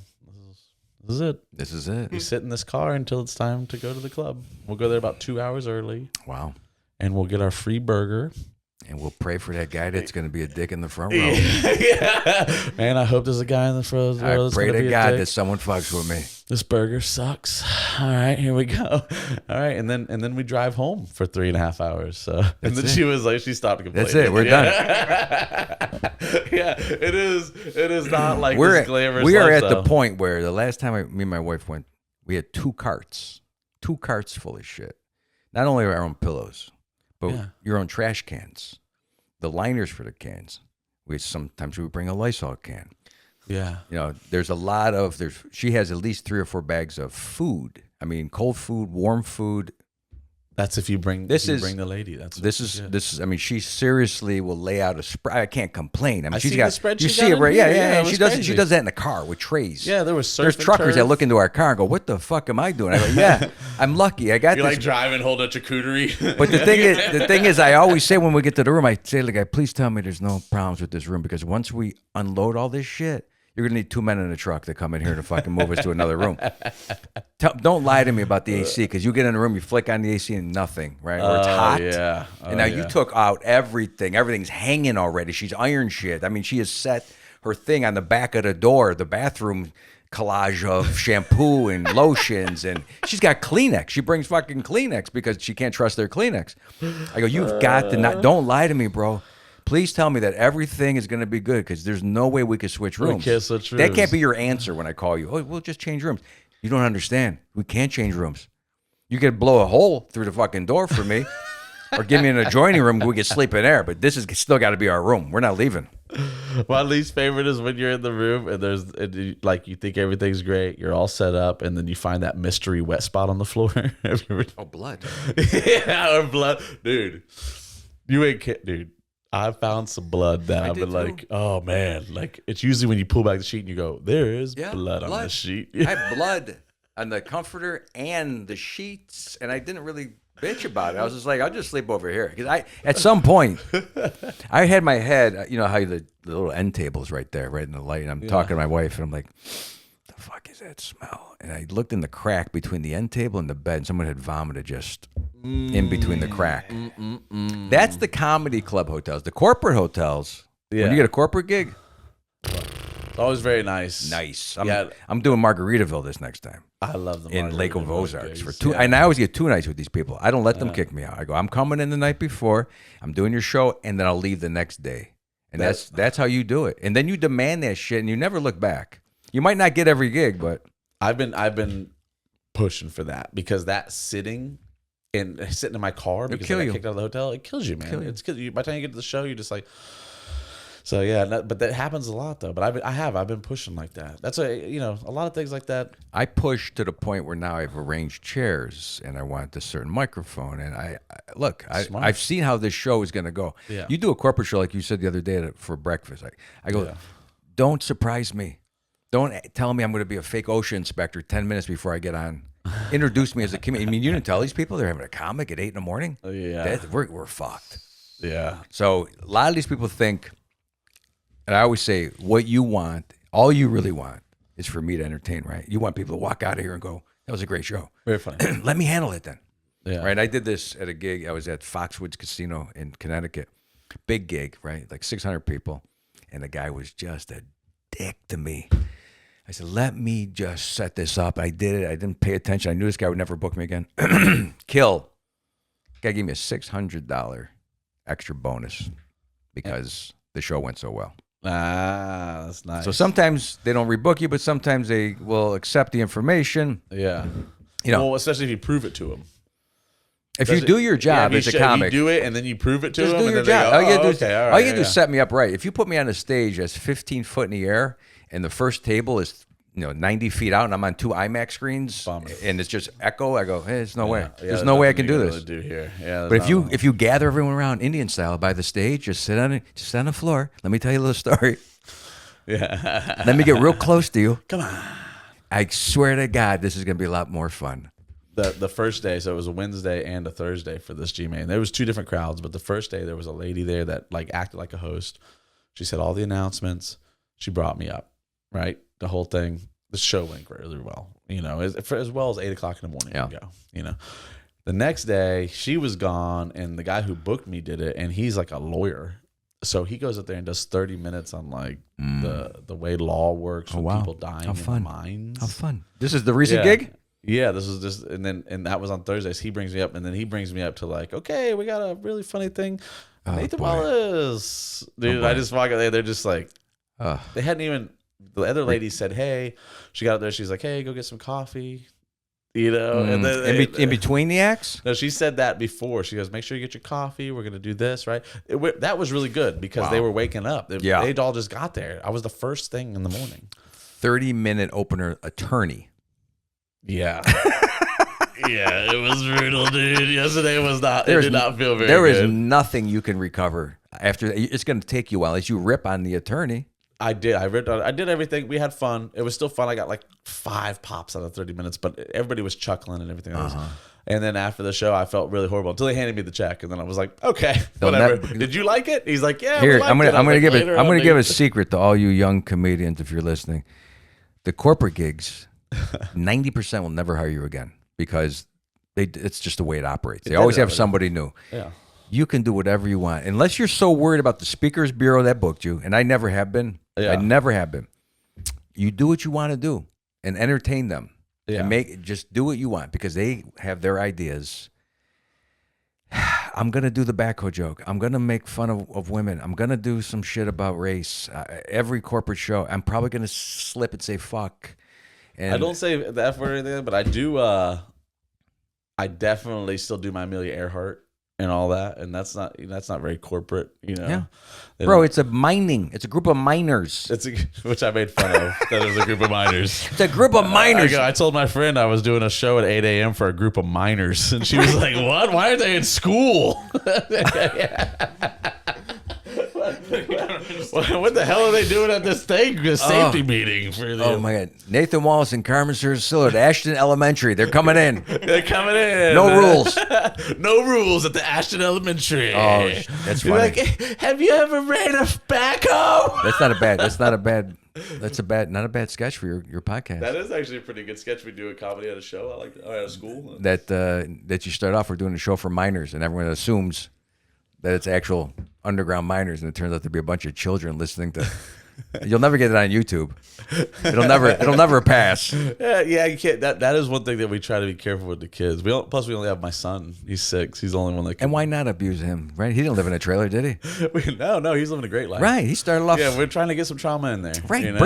this is it. This is it. We sit in this car until it's time to go to the club. We'll go there about 2 hours early. Wow. And we'll get our free burger. And we'll pray for that guy that's going to be a dick in the front row. Yeah. Man, I hope there's a guy in the front row. I that's pray gonna to be a God dick. that someone fucks with me. This burger sucks. All right, here we go. All right, and then we drive home for 3.5 hours. So and then she was like, she stopped complaining. That's it. We're done. Yeah, it is not like We're this at, glamorous we are at lifestyle. the point where the last time me and my wife went, we had 2 carts full of shit. Not only our own pillows, but your own trash cans, the liners for the cans. Sometimes we would bring a Lysol can. Yeah. You know, there's a lot of she has at least 3 or 4 bags of food. I mean, cold food, warm food. That's if you bring bring the lady. This is. I mean, she seriously will lay out a spread. I can't complain. I mean, she's seen got the spread you she see got it in right? here. Yeah. It She was does crazy. that in the car with trays. Yeah, there was there's surf and truckers that turf. look into our car and go, "What the fuck am I doing?" I go, "Yeah, I'm lucky. I got You're this." like driving, hold a charcuterie. But the thing is, I always say when we get to the room, I say to the guy, "Please tell me there's no problems with this room because once we unload all this shit, you're gonna need 2 men in a truck to come in here to fucking move us to another room." Don't lie to me about the AC because you get in the room, you flick on the AC and nothing, right? Or it's hot. Yeah. And now you took out everything. Everything's hanging already. She's ironed shit. I mean, she has set her thing on the back of the door, the bathroom collage of shampoo and lotions, and she's got Kleenex. She brings fucking Kleenex because she can't trust their Kleenex. I go, you've got to not. Don't lie to me, bro. Please tell me that everything is going to be good because there's no way we could switch rooms. can't switch That rooms. can't be your answer when I call you. Oh, we'll just change rooms. You don't understand. We can't change rooms. You could blow a hole through the fucking door for me or give me an adjoining room we could sleep in there, but this is still got to be our room. We're not leaving. My least favorite is when you're in the room and you think everything's great, you're all set up, and then you find that mystery wet spot on the floor. Have you ever? Oh, blood. Yeah, or blood, dude. You ain't kidding, dude. I found some blood that I've been did like, oh man, like it's usually when you pull back the sheet and you go, there is blood on the sheet. I had blood on the comforter and the sheets, and I didn't really bitch about it. I was just like, I'll just sleep over here. Because at some point, I had my head, you know how the little end table's right there, right in the light, and I'm talking to my wife, and I'm like, the fuck is that smell? And I looked in the crack between the end table and the bed, and someone had vomited just in between the crack. That's the comedy club hotels. The corporate hotels, when you get a corporate gig, It's always very nice. nice. Yeah. I'm doing Margaritaville this next time. I love them In Lake of Ozarks gigs. for 2, Yeah. and I always get 2 nights with these people. I don't let them kick me out. I go, I'm coming in the night before, I'm doing your show, and then I'll leave the next day. And that's how you do it. And then you demand that shit, and you never look back. You might not get every gig, but I've been pushing for that because that sitting and sitting in my car because I kill got you. kicked out of the hotel, it kills you, man. Kill you. It's good. By the time you get to the show, you're just like. So yeah, but that happens a lot though. But I've been pushing like that. That's a lot of things like that. I push to the point where now I've arranged chairs and I want a certain microphone. And I've seen how this show is going to go. Yeah. You do a corporate show like you said the other day for breakfast. I go, don't surprise me. Don't tell me I'm going to be a fake OSHA inspector 10 minutes before I get on. Introduce me as a comedian. I mean, you didn't tell these people they're having a comic at 8 a.m. Yeah. We're fucked. Yeah. So a lot of these people think, and I always say, what you want, all you really want is for me to entertain, right? You want people to walk out of here and go, that was a great show. Very funny. Let me handle it then. Yeah. Right. I did this at a gig. I was at Foxwoods Casino in Connecticut. Big gig, right? Like 600 people. And the guy was just a dick to me. I said, let me just set this up. I did it. I didn't pay attention. I knew this guy would never book me again. Kill. Guy gave me a $600 extra bonus because the show went so well. Ah, that's nice. So sometimes they don't rebook you, but sometimes they will accept the information. Yeah. Well, especially if you prove it to them. If you do your job as a comic, if you do it and then you prove it to just them, do and your then job. they go, All you gotta do is yeah. set me up right. If you put me on a stage that's 15 foot in the air and the first table is 90 feet out and I'm on 2 IMAX screens and it's just echo, I go, hey, there's no way. There's no way I can do this. Really do here. Yeah, but if you gather everyone around Indian style by the stage, just sit on the floor. Let me tell you a little story. Yeah. Let me get real close to you. Come on. I swear to God, this is gonna be a lot more fun. The first day, so it was a Wednesday and a Thursday for this G-Man. There was 2 different crowds, but the first day there was a lady there that like acted like a host. She said all the announcements. She brought me up, right? The whole thing. The show went really well, as well as 8 o'clock in the morning. Yeah. Go. The next day she was gone, and the guy who booked me did it, and he's like a lawyer, so he goes up there and does 30 minutes on like the way law works with people dying in the mines. How fun! This is the recent gig. Yeah, this was just, and that was on Thursdays. He brings me up, and then he brings me up to like, okay, we got a really funny thing. Nathan Wallace, dude. I just walk out there. They're just like, they hadn't even. The other lady said, hey, she got up there. She's like, hey, go get some coffee, And then in between the acts. No, she said that before. She goes, make sure you get your coffee. We're gonna do this, right? That was really good because they were waking up. They all just got there. I was the first thing in the morning. 30-minute opener attorney. Yeah. Yeah, it was brutal, dude. Yesterday was not. It did not feel very good. There is nothing you can recover after. It's going to take you a while as you rip on the attorney. I did. I did everything. We had fun. It was still fun. I got like 5 pops out of 30 minutes, but everybody was chuckling and everything else. And then after the show, I felt really horrible until they handed me the check, and then I was like, "Okay, whatever." Did you like it? He's like, "Yeah." Here, I'm gonna give a secret to all you young comedians if you're listening. The corporate gigs, 90% will never hire you again because it's just the way it operates. They always have somebody new. Yeah. You can do whatever you want unless you're so worried about the speakers bureau that booked you, and I never have been. Yeah. I never have been. You do what you want to do and entertain them. Yeah. And just do what you want because they have their ideas. I'm going to do the backhoe joke. I'm going to make fun of women. I'm going to do some shit about race. Every corporate show, I'm probably going to slip and say fuck. And I don't say the F word or anything, but I do. I definitely still do my Amelia Earhart and all that, and that's not very corporate, Yeah. Bro, it's a group of miners. Which I made fun of. That it was a group of miners. It's a group of miners. I told my friend I was doing a show at 8 a.m. for a group of miners, and she was like, "What? Why aren't they in school?" What the hell are they doing at this safety meeting for them? Oh my God! Nathan Wallace and Carmen Ciricillo at Ashton Elementary. They're coming in. They're coming in. No rules. No rules at the Ashton Elementary. Oh, that's funny. Like, have you ever ran a backhoe? Not a bad sketch for your podcast. That is actually a pretty good sketch. We do a comedy at a show. I like that. At a school. That you start off, we're doing a show for minors, and everyone assumes that it's actual underground miners, and it turns out to be a bunch of children listening to You'll never get it on YouTube. It'll never pass. Yeah, you can't. That is one thing that we try to be careful with the kids. Plus we only have my son. He's 6. He's the only one that can. And why not abuse him? Right? He didn't live in a trailer, did he? No, he's living a great life. Right. He started off. Yeah, we're trying to get some trauma in there. Right. You know?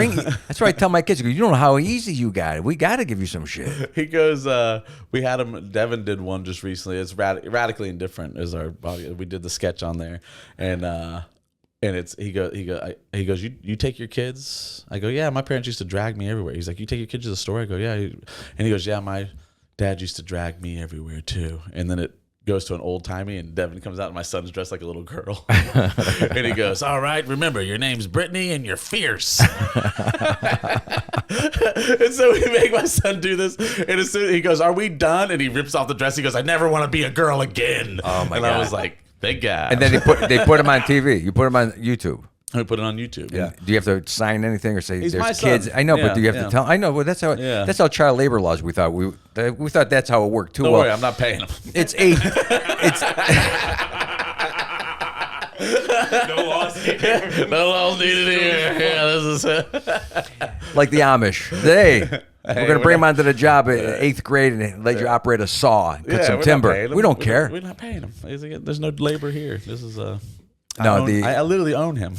That's what I tell my kids. I go, you don't know how easy you got it. We got to give you some shit. He goes. We had him. Devin did one just recently. It's Radically Indifferent is our body. We did the sketch on there, and it's he goes you take your kids. I go, yeah, my parents used to drag me everywhere. He's like, you take your kids to the store? I go, yeah. And he goes, yeah, my dad used to drag me everywhere too. And then it goes to an old timey, and Devin comes out, and my son's dressed like a little girl. And he goes, all right, remember your name's Brittany and you're fierce. And so we make my son do this, and as soon as he goes, are we done? And he rips off the dress. He goes, I never want to be a girl again. Oh my God. I was like, thank God. And then they put him on TV. You put him on YouTube. We put it on YouTube. Yeah. Do you have to sign anything or say He's there's my kids? son. I know, Yeah, but do you have yeah. to tell? I know, but that's how child labor laws. We thought we thought that's how it worked too. Don't well, worry, I'm not paying him. it's 8. It's No laws here. No laws needed here. Yeah, this is like the Amish. We're gonna bring him onto the job at 8th grade and let you operate a saw, and cut some we're timber. not paying him. We don't care. We're not paying him. There's no labor here. This is No, I literally own him.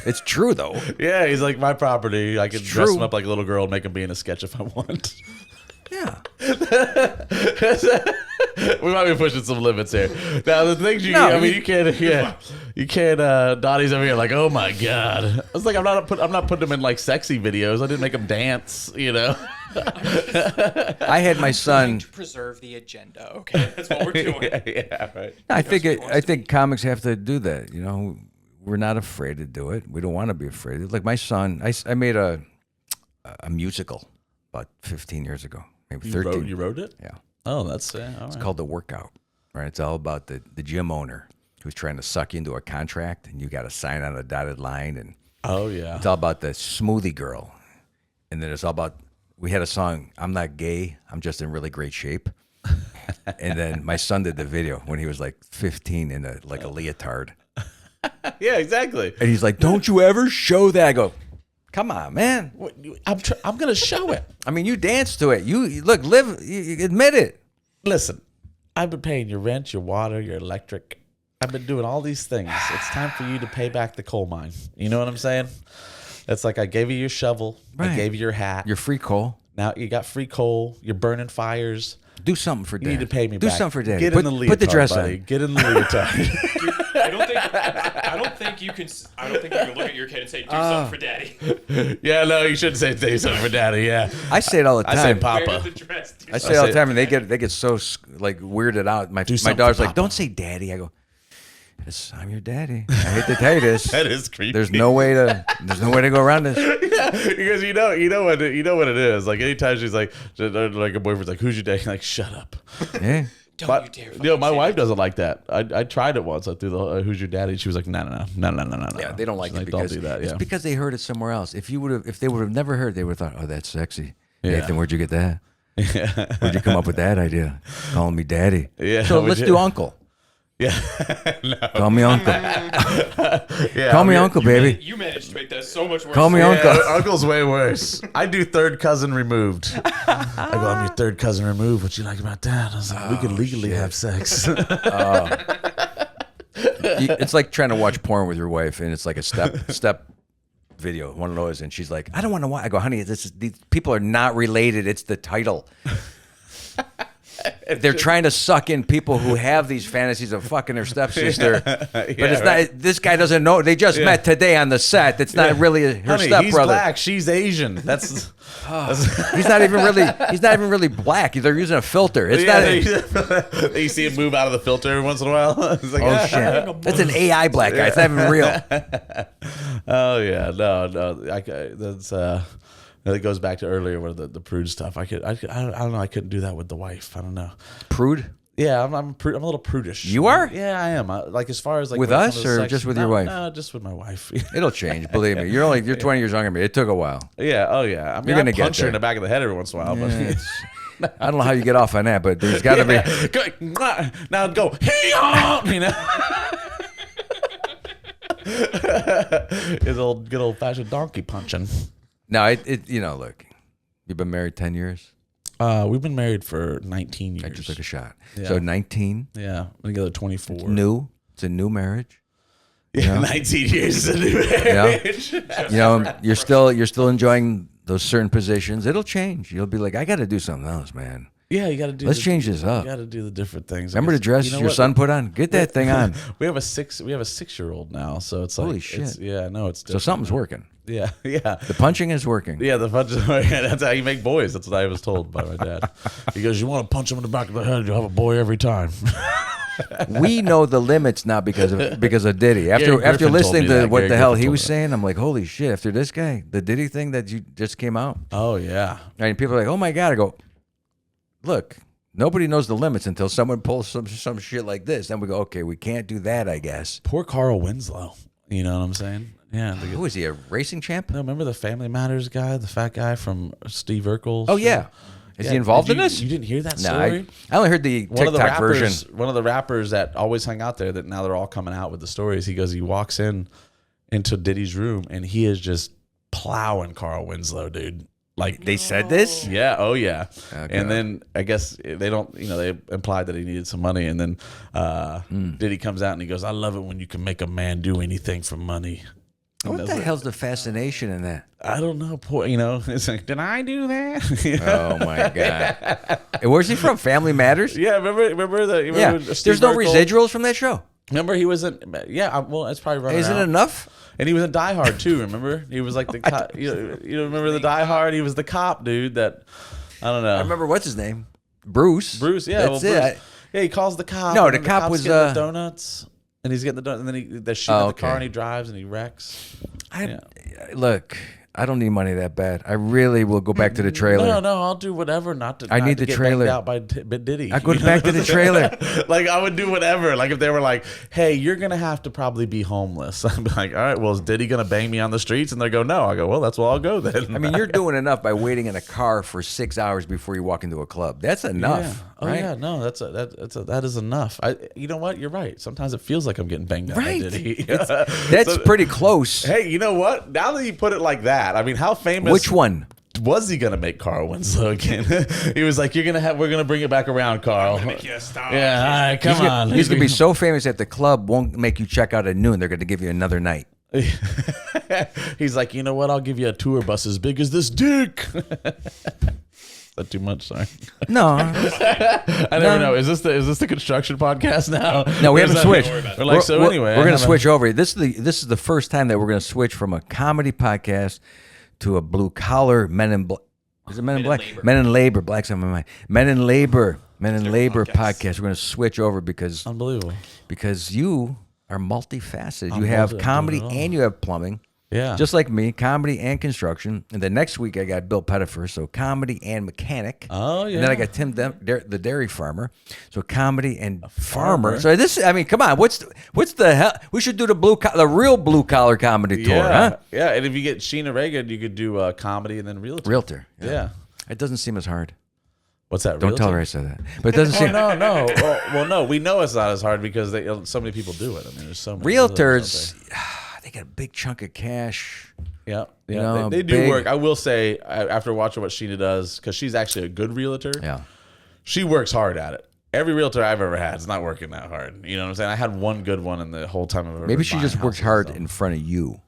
It's true though. Yeah, he's like my property. I can dress true. him up like a little girl and make him be in a sketch if I want. Yeah. We might be pushing some limits here. Now the things you you can't. Yeah, you can't. Donnie's over here like, oh my God. I was like, I'm not putting him in like sexy videos. I didn't make him dance. You know. I had my son. To preserve the agenda. Okay. That's what we're doing. Yeah, right. I think comics have to do that. You know, we're not afraid to do it. We don't want to be afraid. Like my son, I made a musical about 15 years ago, maybe 13. You wrote it? Yeah. Oh, that's all right. It's called The Workout. Right. It's all about the gym owner who's trying to suck you into a contract, and you got to sign on a dotted line, and Oh yeah. it's all about the smoothie girl, and then it's all about. We had a song, I'm not gay, I'm just in really great shape. And then my son did the video when he was like 15 in a leotard. Yeah, exactly. And he's like, don't you ever show that. I go, come on, man. I'm gonna show it. I mean, you dance to it. You admit it. Listen, I've been paying your rent, your water, your electric. I've been doing all these things. It's time for you to pay back the coal mine. You know what I'm saying? It's like I gave you your shovel. Right. I gave you your hat. You're free coal. Now you got free coal. You're burning fires. Do something for You Dad. need to pay me Do back. something for Dad. Get Put, in the leotard, put the dress buddy. on. Get in the leotard. I don't think you can look at your kid and say, do something for daddy. Yeah, no, you shouldn't say something for daddy. Yeah. I say it all the time. I say Wear papa. the dress. Do I say something. it all the time, and they get so like weirded out. My something daughter's for like, Papa. "Don't say daddy." I go, I'm your daddy. I hate to tell you this. That is creepy. There's no way to go around this. Yeah, because you know what it is. Like anytime she's like a boyfriend's like, "Who's your dad?" Like, shut up. Yeah. Don't you dare. My wife doesn't like that. I tried it once. I threw the "Who's your daddy?" She was like, "No." Yeah, they don't like She's it don't because do that. it's Yeah. because they heard it somewhere else. If they would have never heard, they would have thought, "Oh, that's sexy." Yeah. Nathan, where'd you get that? Where'd you come up with that idea? Calling me daddy. Yeah, So would let's you- do uncle. Yeah. No. Call me uncle. Yeah, Call me uncle, baby. You managed to make that so much worse. Call me Yeah, uncle. Uncle's way worse. I do third cousin removed. I go, I'm your third cousin removed. What you like about that? I was like, we could legally have sex. It's like trying to watch porn with your wife, and it's like a step video, one of those, and she's like, "I don't want to watch." I go, "Honey, these people are not related. It's the title." They're trying to suck in people who have these fantasies of fucking their stepsister, but it's not. This guy doesn't know. They just met today on the set. It's not really her Honey, stepbrother. he's black. She's Asian. That's He's not even really black. They're using a filter. It's not. you see him move out of the filter every once in a while. It's like, Oh shit! That's an AI black guy. It's not even real. Oh yeah, no. That's it goes back to earlier with the prude stuff. I don't know. I couldn't do that with the wife. I don't know. Prude? Yeah, I'm a little prudish. You are? Yeah, I am. Like as far as like With when it us comes to or sex- just with your No, wife? No, just with my wife. It'll change. Believe me. You're 20 years younger than me. It took a while. Yeah. Oh yeah. I mean, You're gonna I get punch her there. in the back of the head every once in a while. But I don't know how you get off on that, but there's got to be. Now go. Hey, you know. His old good old fashioned donkey punching. No, look, you've been married 10 years. We've been married for 19 years. I just took a shot. Yeah. So 19. Yeah, we're together 24. New. It's a new marriage. Yeah, 19 years is a new marriage. You're still enjoying those certain positions. It'll change. You'll be like, I got to do something else, man. Yeah, you got to do. Let's change this up. You got to do the different things. Remember the dress your son put on? Get that thing on. We have a 6-year-old now, so it's like Holy shit. it's So different. something's working. Yeah. The punching is working. Yeah, the punch. That's how you make boys. That's what I was told by my dad. He goes, "You want to punch him in the back of the head, you'll have a boy every time." We know the limits now because of Diddy. After Griffin told listening me to that. what Gary the hell Griffin he told was me that. saying, I'm like, holy shit! After this guy, the Diddy thing that you just came out, Oh yeah. and people are like, oh my god! I go, look, nobody knows the limits until someone pulls some shit like this. Then we go, okay, we can't do that, I guess. Poor Carl Winslow. You know what I'm saying? Yeah. Who is he? A racing champ? No, remember the Family Matters guy, the fat guy from Steve Urkel's? Oh yeah. Is he involved in this? You didn't hear that No, story? I only heard the One of the TikTok version. One of the rappers that always hung out there that now they're all coming out with the stories. He goes, he walks into Diddy's room and he is just plowing Carl Winslow, dude. Like They said this? yeah, oh yeah. Okay. And then I guess they don't, they implied that he needed some money. And then Diddy comes out and he goes, I love it when you can make a man do anything for money. And What the hell's the fascination in that? I don't know. Poor, it's like, did I do that? Oh my god! And where's he from? Family Matters. Yeah, remember Yeah. Steve There's no Urkel? residuals from that show. Remember he was in, well, it's probably running Isn't out. it enough? And he was in Die Hard too. Remember, he was like the cop. You remember the Die Hard? He was the cop dude that I don't know. I remember what's his name? Bruce. Bruce. Yeah, That's well, Bruce, it. yeah, he calls the cop. No, and the then cop cop's was, getting the donuts, and he's getting the donuts, and then they're shooting at the okay. car, and he drives and he wrecks. Look, I don't need money that bad. I really will go back to the trailer. No, I'll do whatever. I need to the get trailer. banged out by Diddy. I go back to the trailer. Like I would do whatever. Like if they were like, "Hey, you're gonna have to probably be homeless," I'd be like, "All right, well, is Diddy gonna bang me on the streets?" And they go, "No." I go, "Well, that's where I'll go then." I mean, you're doing enough by waiting in a car for 6 hours before you walk into a club. That's enough. Yeah. Oh right? yeah, no, that is enough. You know what? You're right. Sometimes it feels like I'm getting banged out by Right. Diddy. That's pretty close. Hey, you know what? Now that you put it like that, I mean, how famous? Which one? Was he gonna make Carl Winslow again? He was like, we're gonna bring it back around, Carl. Make you a star. Yeah, all right, come on. He's gonna be so famous at the club won't make you check out at noon. They're gonna give you another night. He's like, you know what? I'll give you a tour bus as big as this dick. Is that too much? Sorry. No, I never know. Is this the construction podcast now? no, we Or is haven't that- switched. We're like, so anyway, we're gonna switch over. This is the first time that we're gonna switch from a comedy podcast to a blue collar Men in Black. Is it Men in Black? Labor. Men in Labor. Black's on my mind. Men in Labor. Men in Labor podcast. podcast. We're gonna switch over because Unbelievable. you are multifaceted. I'm You have multi- comedy I'm doing it all. and you have plumbing. Yeah. Just like me, comedy and construction. And then next week I got Bill Pettifer, so comedy and mechanic. Oh, And then yeah. I got Tim, the dairy farmer, so comedy and farmer. farmer. So I mean, come on, what's the hell? We should do the real blue collar comedy tour, huh? Yeah, and if you get Sheena Reagan, you could do comedy and then realtor. Realtor. Yeah. It doesn't seem as hard. What's that? Don't tell her I said that. But it doesn't seem. Oh, no. Well, no, we know it's not as hard because so many people do it. I mean, there's so many. Realtors, they got a big chunk of cash. Yeah, You yeah, know, they do big- work. I will say, after watching what Sheena does, because she's actually a good realtor. Yeah. She works hard at it. Every realtor I've ever had is not working that hard. You know what I'm saying? I had one good one in the whole time I've ever Maybe been she buying just works houses, hard so. in front of you.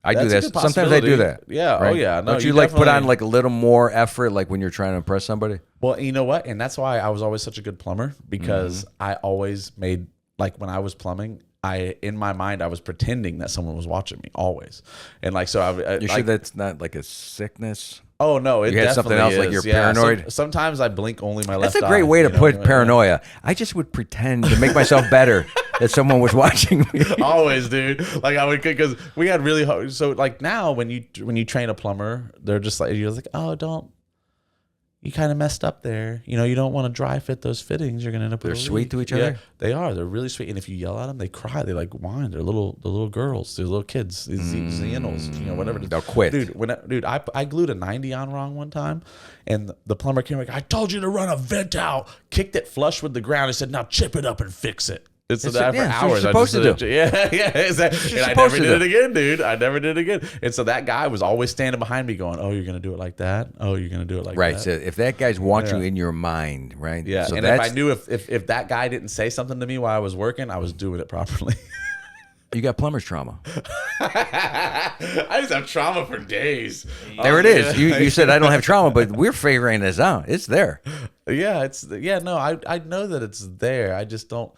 I do That's a that. good Sometimes I do that. possibility. Yeah. Oh, yeah. No, Don't you you like put on definitely- like a little more effort, like when you're trying to impress somebody? Well, you know what? And that's why I was always such a good plumber because I always made, like when I was plumbing, in my mind, I was pretending that someone was watching me always. And like, so I You like, sure that's not like a sickness? oh no, it You had something definitely else, like is. you're Yeah, paranoid? Sometimes I blink only my left That's eye. a great way to you know? put paranoia. I just would pretend to make myself better that someone was watching me. Always, dude. Like I would, because we had really hard. So like now, when you train a plumber, they're just like, you're like, oh, don't. You kind of messed up there. You know, you don't want to dry fit those fittings. You're gonna end up. They're with a sweet leak. to each Yeah, other? they are. They're really sweet. And if you yell at them, they cry. They like whine. They're the little girls. They're little kids. These Xenos. You know, whatever. it is. They'll quit. Dude, I glued a 90 on wrong one time, and the plumber came like, I told you to run a vent out. Kicked it flush with the ground. I said, now chip it up and fix it. And so It's- that yeah, for it's what hours, you're supposed to do. Yeah, exactly. And I supposed never to did do. it again, dude. I never did it again. And so that guy was always standing behind me, going, "Oh, you're gonna do it like that. Oh, you're gonna do it like Right. that." So if that guy's watching you in your mind, right? Yeah. So And if I knew if that guy didn't say something to me while I was working, I was doing it properly. you got plumber's trauma. I just have trauma for days. There it is. You said I don't have trauma, but we're figuring this out. It's there. Yeah, no, I know that it's there. I just don't,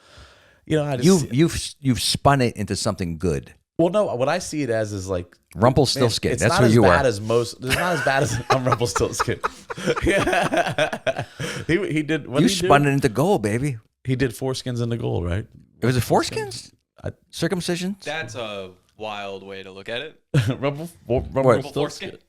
I just You've spun it into something good. well, no, what I see it as is like Rumpelstiltskin. It's That's not who as you bad are. as most. It's not as bad as I'm Rumpelstiltskin. Yeah, he did. What You did he spun do? it into gold, baby. He did foreskins into gold, right? It was a foreskins? Circumcisions? That's a wild way to look at it. Rumpelstiltskin. Rumple Rumple foreskin.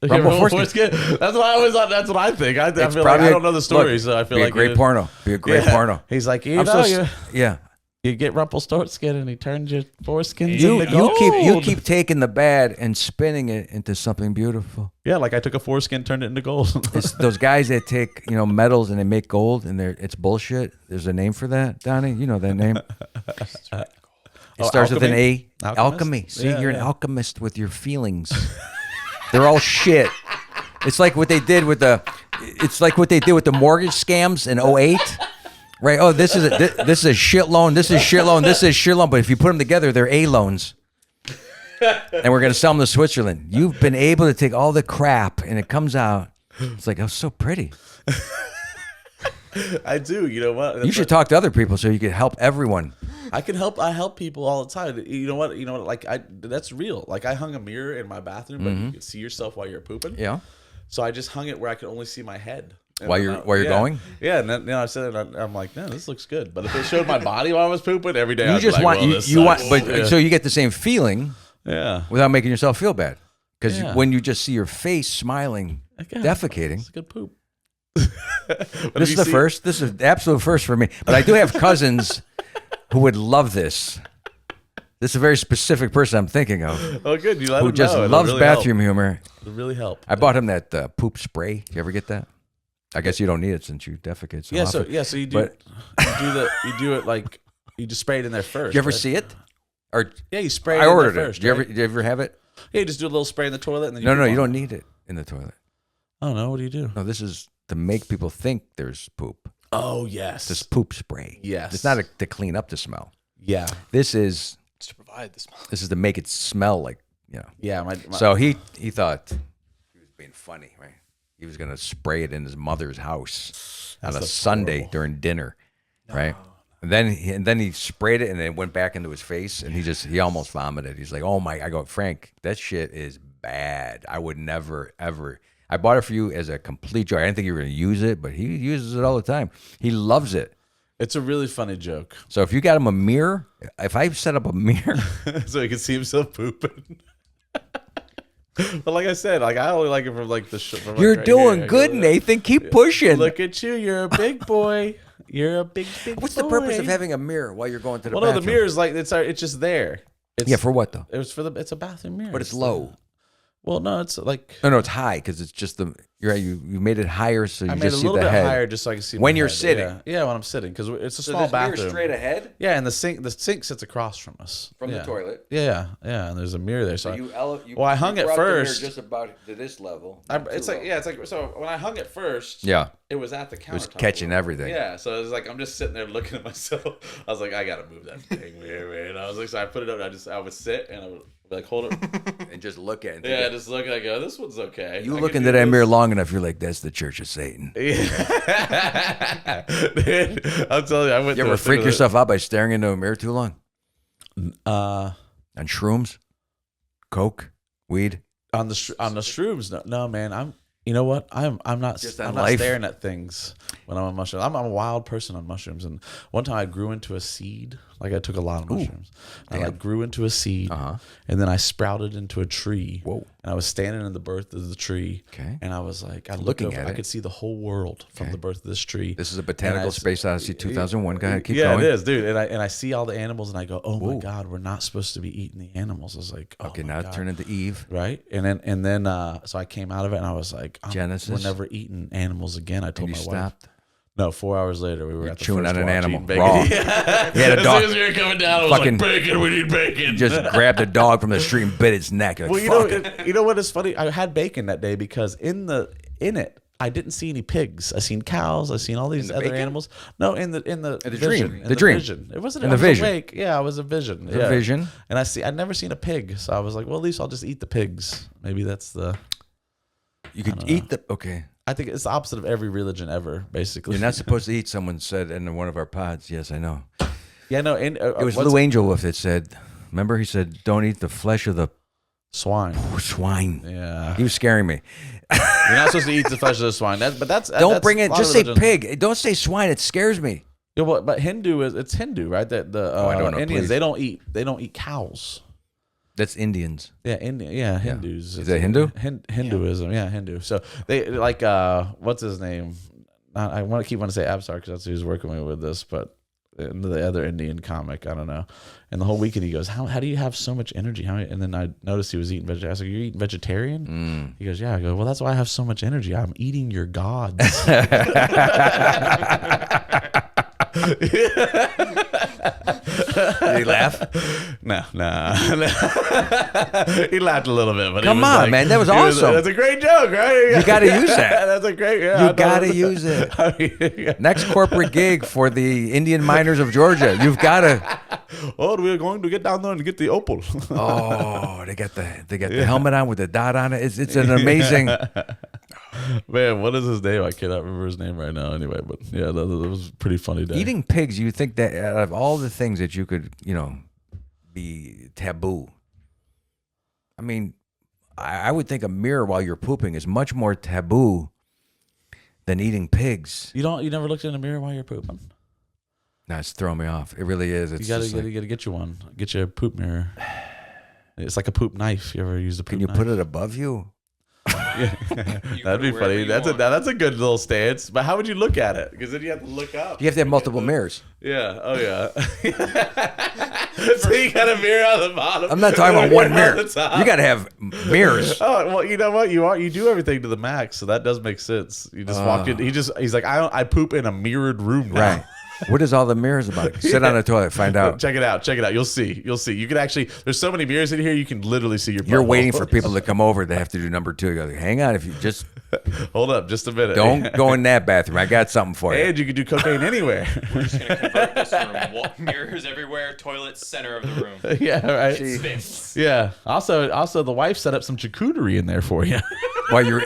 foreskin. That's why I always thought. That's what I think. I feel like probably I don't know the story, look, so I feel be like a great it- porno. Be a great Yeah. porno. He's like, I'm so yeah. you get Rumpelstiltskin, and he turns your foreskins You into gold. you keep taking the bad and spinning it into something beautiful. Yeah, like I took a foreskin, turned it into gold. It's those guys that take metals and they make gold and it's bullshit. There's a name for that, Donny. You know that name. It starts with an A. Alchemist? Alchemy. See, Yeah, you're an yeah. alchemist with your feelings. They're all shit. It's like what they did with the mortgage scams in 08. Right. Oh, this is a shit loan. This is shit loan. This is shit loan. But if you put them together, they're A loans. And we're gonna sell them to Switzerland. You've been able to take all the crap, and it comes out. It's like, oh, so pretty. I do. You know what? You should talk to other people so you can help everyone. I can help. I help people all the time. You know what? Like that's real. Like I hung a mirror in my bathroom, but you can see yourself while you're pooping. Yeah. So I just hung it where I could only see my head. And While then you're going? Yeah, and then I said it. I'm like, no, this looks good. But if it showed my body while I was pooping every day, You I'd just be like, want well, you, this you want, sucks. but Yeah. so you get the same feeling Yeah, without making yourself feel bad. Because Yeah. when you just see your face smiling, Yeah, defecating. it's a good poop. This is the first. This is the absolute first for me. But I do have cousins who would love this. This is a very specific person I'm thinking of Oh, good. You let who him just know. It'll loves really bathroom humor. Help. It'll really help. I bought him that poop spray. You ever get that? I guess you don't need it since you defecate so Yeah. often. So you do. But- You do it like you just spray it in there first. Did you ever right? see it? Or Yeah, you spray. I it ordered in there it. first, Did right? you ever have it? Yeah, you just do a little spray in the toilet, and then No, poop you on don't it. need it in the toilet. Oh no, what do you do? No, this is to make people think there's poop. Oh yes. This poop spray. Yes. It's not to clean up the smell. Yeah. This is It's to provide the smell. to make it smell like, Yeah. My So he thought he was being funny, right? He was gonna spray it in his mother's house on a That's Sunday horrible. during dinner, right? And then he sprayed it and then it went back into his face and he almost vomited. He's like, oh my! I go, Frank, that shit is bad. I would never ever. I bought it for you as a complete joke. I didn't think you were gonna use it, but he uses it all the time. He loves it. It's a really funny joke. So if you got him a mirror, if I set up a mirror, So he can see himself pooping. But like I said, like I only like it from like the. From you're like right doing here. I good, go, Nathan. Keep pushing. Look at you. You're a big boy. You're a big What's the purpose of having a mirror while you're going to the Well, no, bathroom? the mirror is like it's just there. It's, Yeah, for what though? It was for the. It's a bathroom mirror. But it's low. Well, no, it's like No, it's high because it's just you're right. You made it higher so you I made it just a see little the bit head. higher just so I can see When my you're head. sitting. Yeah, when I'm sitting because it's a small bathroom. ahead Yeah, and the sink sits across from us from Yeah. the toilet. Yeah, and there's a mirror there. So, Well, I hung it first. just about to this level. it's like so when I hung it first. Yeah, It was at the counter. it was catching everything. Yeah, so it was like I'm just sitting there looking at myself. I was like, I gotta move that thing here, man. I was like, so I put it up. And I would sit and I would like hold it. and just look at it. Yeah, just look. I go, this one's okay. You I look can into do that this. mirror long enough, you're like, that's the Church of Satan. Yeah. Dude, I'm telling you, I went. You through ever a freak thing with yourself out by staring into a mirror too long? it. On shrooms, coke, weed. On the shrooms? No, man. You know what? I'm not. Just on I'm not life? staring at things when I'm on mushrooms. I'm a wild person on mushrooms. And one time I grew into a seed. Like I took a lot of mushrooms. I like grew into a seed, and then I sprouted into a tree. Whoa. And I was standing in the birth of the tree. Okay. And I was like, I looked Looking over, at I it. could see the whole world from the birth of this tree. This is a Botanical And I- Space Odyssey 2001. Go ahead, keep yeah, going. it is, dude. And I see all the animals, and I go, oh my God, we're not supposed to be eating the animals. I was like, oh Okay, my now God. turn into Eve. Right, and then so I came out of it, and I was like, Genesis. we're never eating animals again. I told And my you wife. stopped. No, 4 hours later, we were at the chewing first on an watch, animal eating bacon. raw. Yeah. He had a dog. As soon as we were coming down, I was Fucking- like, bacon, we need bacon. Just grabbed a dog from the street and bit its neck. Like, Well, fuck. you know what is funny? I had bacon that day because in it, I didn't see any pigs. I seen cows. I seen all these other bacon? animals. No, in the dream. vision. The dream. Vision. It wasn't In I the was vision. awake. Yeah, I was a vision. The yeah. vision. And I'd never seen a pig, so I was like, well, at least I'll just eat the pigs. Maybe that's the. You could eat the. Okay. I think it's the opposite of every religion ever, basically. You're not supposed to eat, someone said in one of our pods. Yes, I know. Yeah, no. And, It was Lou Angel that said, remember he said, don't eat the flesh of the swine. swine. Yeah, He was scaring me. you're not supposed to eat the flesh of the swine. That's Don't bring a it. lot Just of say religions. pig. Don't say swine. It scares me. Yeah, well, but Hindu it's Hindu, right? That the I don't know, Indians please. they don't eat cows. That's Indians. Yeah, Hindus. Is that Hindu? Hinduism, yeah, Hindu. So they like what's his name? I want to say Absar because that's who's working with this, but the other Indian comic, I don't know. And the whole weekend he goes, how do you have so much energy? And then I noticed he was eating vegetarian. I was like, you're eating vegetarian? He goes, yeah. I go, well, that's why I have so much energy. I'm eating your gods. Did he laugh? No. He laughed a little bit, but Come he was on, like, man. That was he awesome. That's a great joke, right? You got to use that. That's a great. Yeah, You got to use it. Next corporate gig for the Indian miners of Georgia. You've got to. Oh, we're going to get down there and get the opal. Oh, they got the helmet on with the dot on it. It's an amazing. Man, what is his name? I cannot remember his name right now. Anyway, but yeah, that was a pretty funny day. Eating pigs, you think that out of all the things that you could, be taboo. I mean, I would think a mirror while you're pooping is much more taboo than eating pigs. You never looked in the mirror while you're pooping. No, it's throwing me off. It really is. It's You gotta just like, get you one. Get you a poop mirror. It's like a poop knife. You ever use a poop can you knife? put it above you? That'd be funny. That's a good little stance. But how would you look at it? Because then you have to look up. You have to have multiple mirrors. Yeah. Oh yeah. So you got a mirror on the bottom. I'm not talking about one on mirror. the top. You got to have mirrors. Oh well, you know what? You do everything to the max, so that does make sense. You just walk in. He's like, I poop in a mirrored room now. Right. What is all the mirrors about? Sit on the toilet, find out. Check it out. You'll see. You can actually. There's so many mirrors in here. You can literally see your. You're butthole. waiting for people to come over. They have to do number 2. You go, hang on, if you just Hold up, just a minute. don't go in that bathroom. I got something for you. And you can do cocaine anywhere. We're just gonna convert this room. Mirrors everywhere. Toilets center of the room. Yeah. Right. Spins. Yeah. Also, the wife set up some charcuterie in there for you. While you're,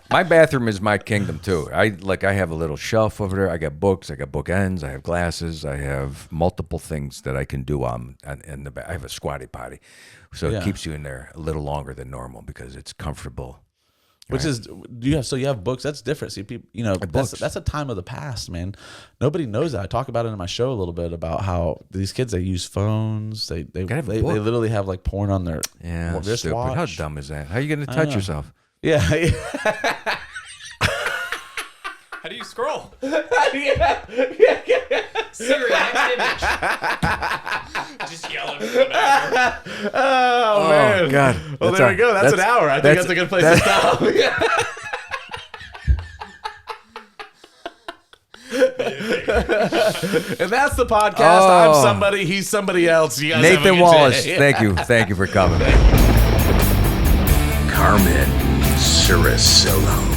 my bathroom is my kingdom too. I have a little shelf over there. I got books. I got bookends. I have glasses. I have multiple things that I can do in the back. I have a squatty potty, so Yeah. it keeps you in there a little longer than normal because it's comfortable. Which is you have books. That's different. See, people, books. that's a time of the past, man. Nobody knows that. I talk about it in my show a little bit about how these kids, they use phones. They have a they book. literally have like porn on their Stupid. wristwatch. How dumb is that? How are you going to touch yourself? Yeah. How do you scroll? yeah. Siri, next image. Just yelling from the bathroom. Oh man. God. Well, there we go. That's an hour. I think that's a good place to stop. And that's the podcast. I'm somebody. He's somebody else. You guys have a Nathan good Wallace, day. thank you for coming. Carmen Ciricillo.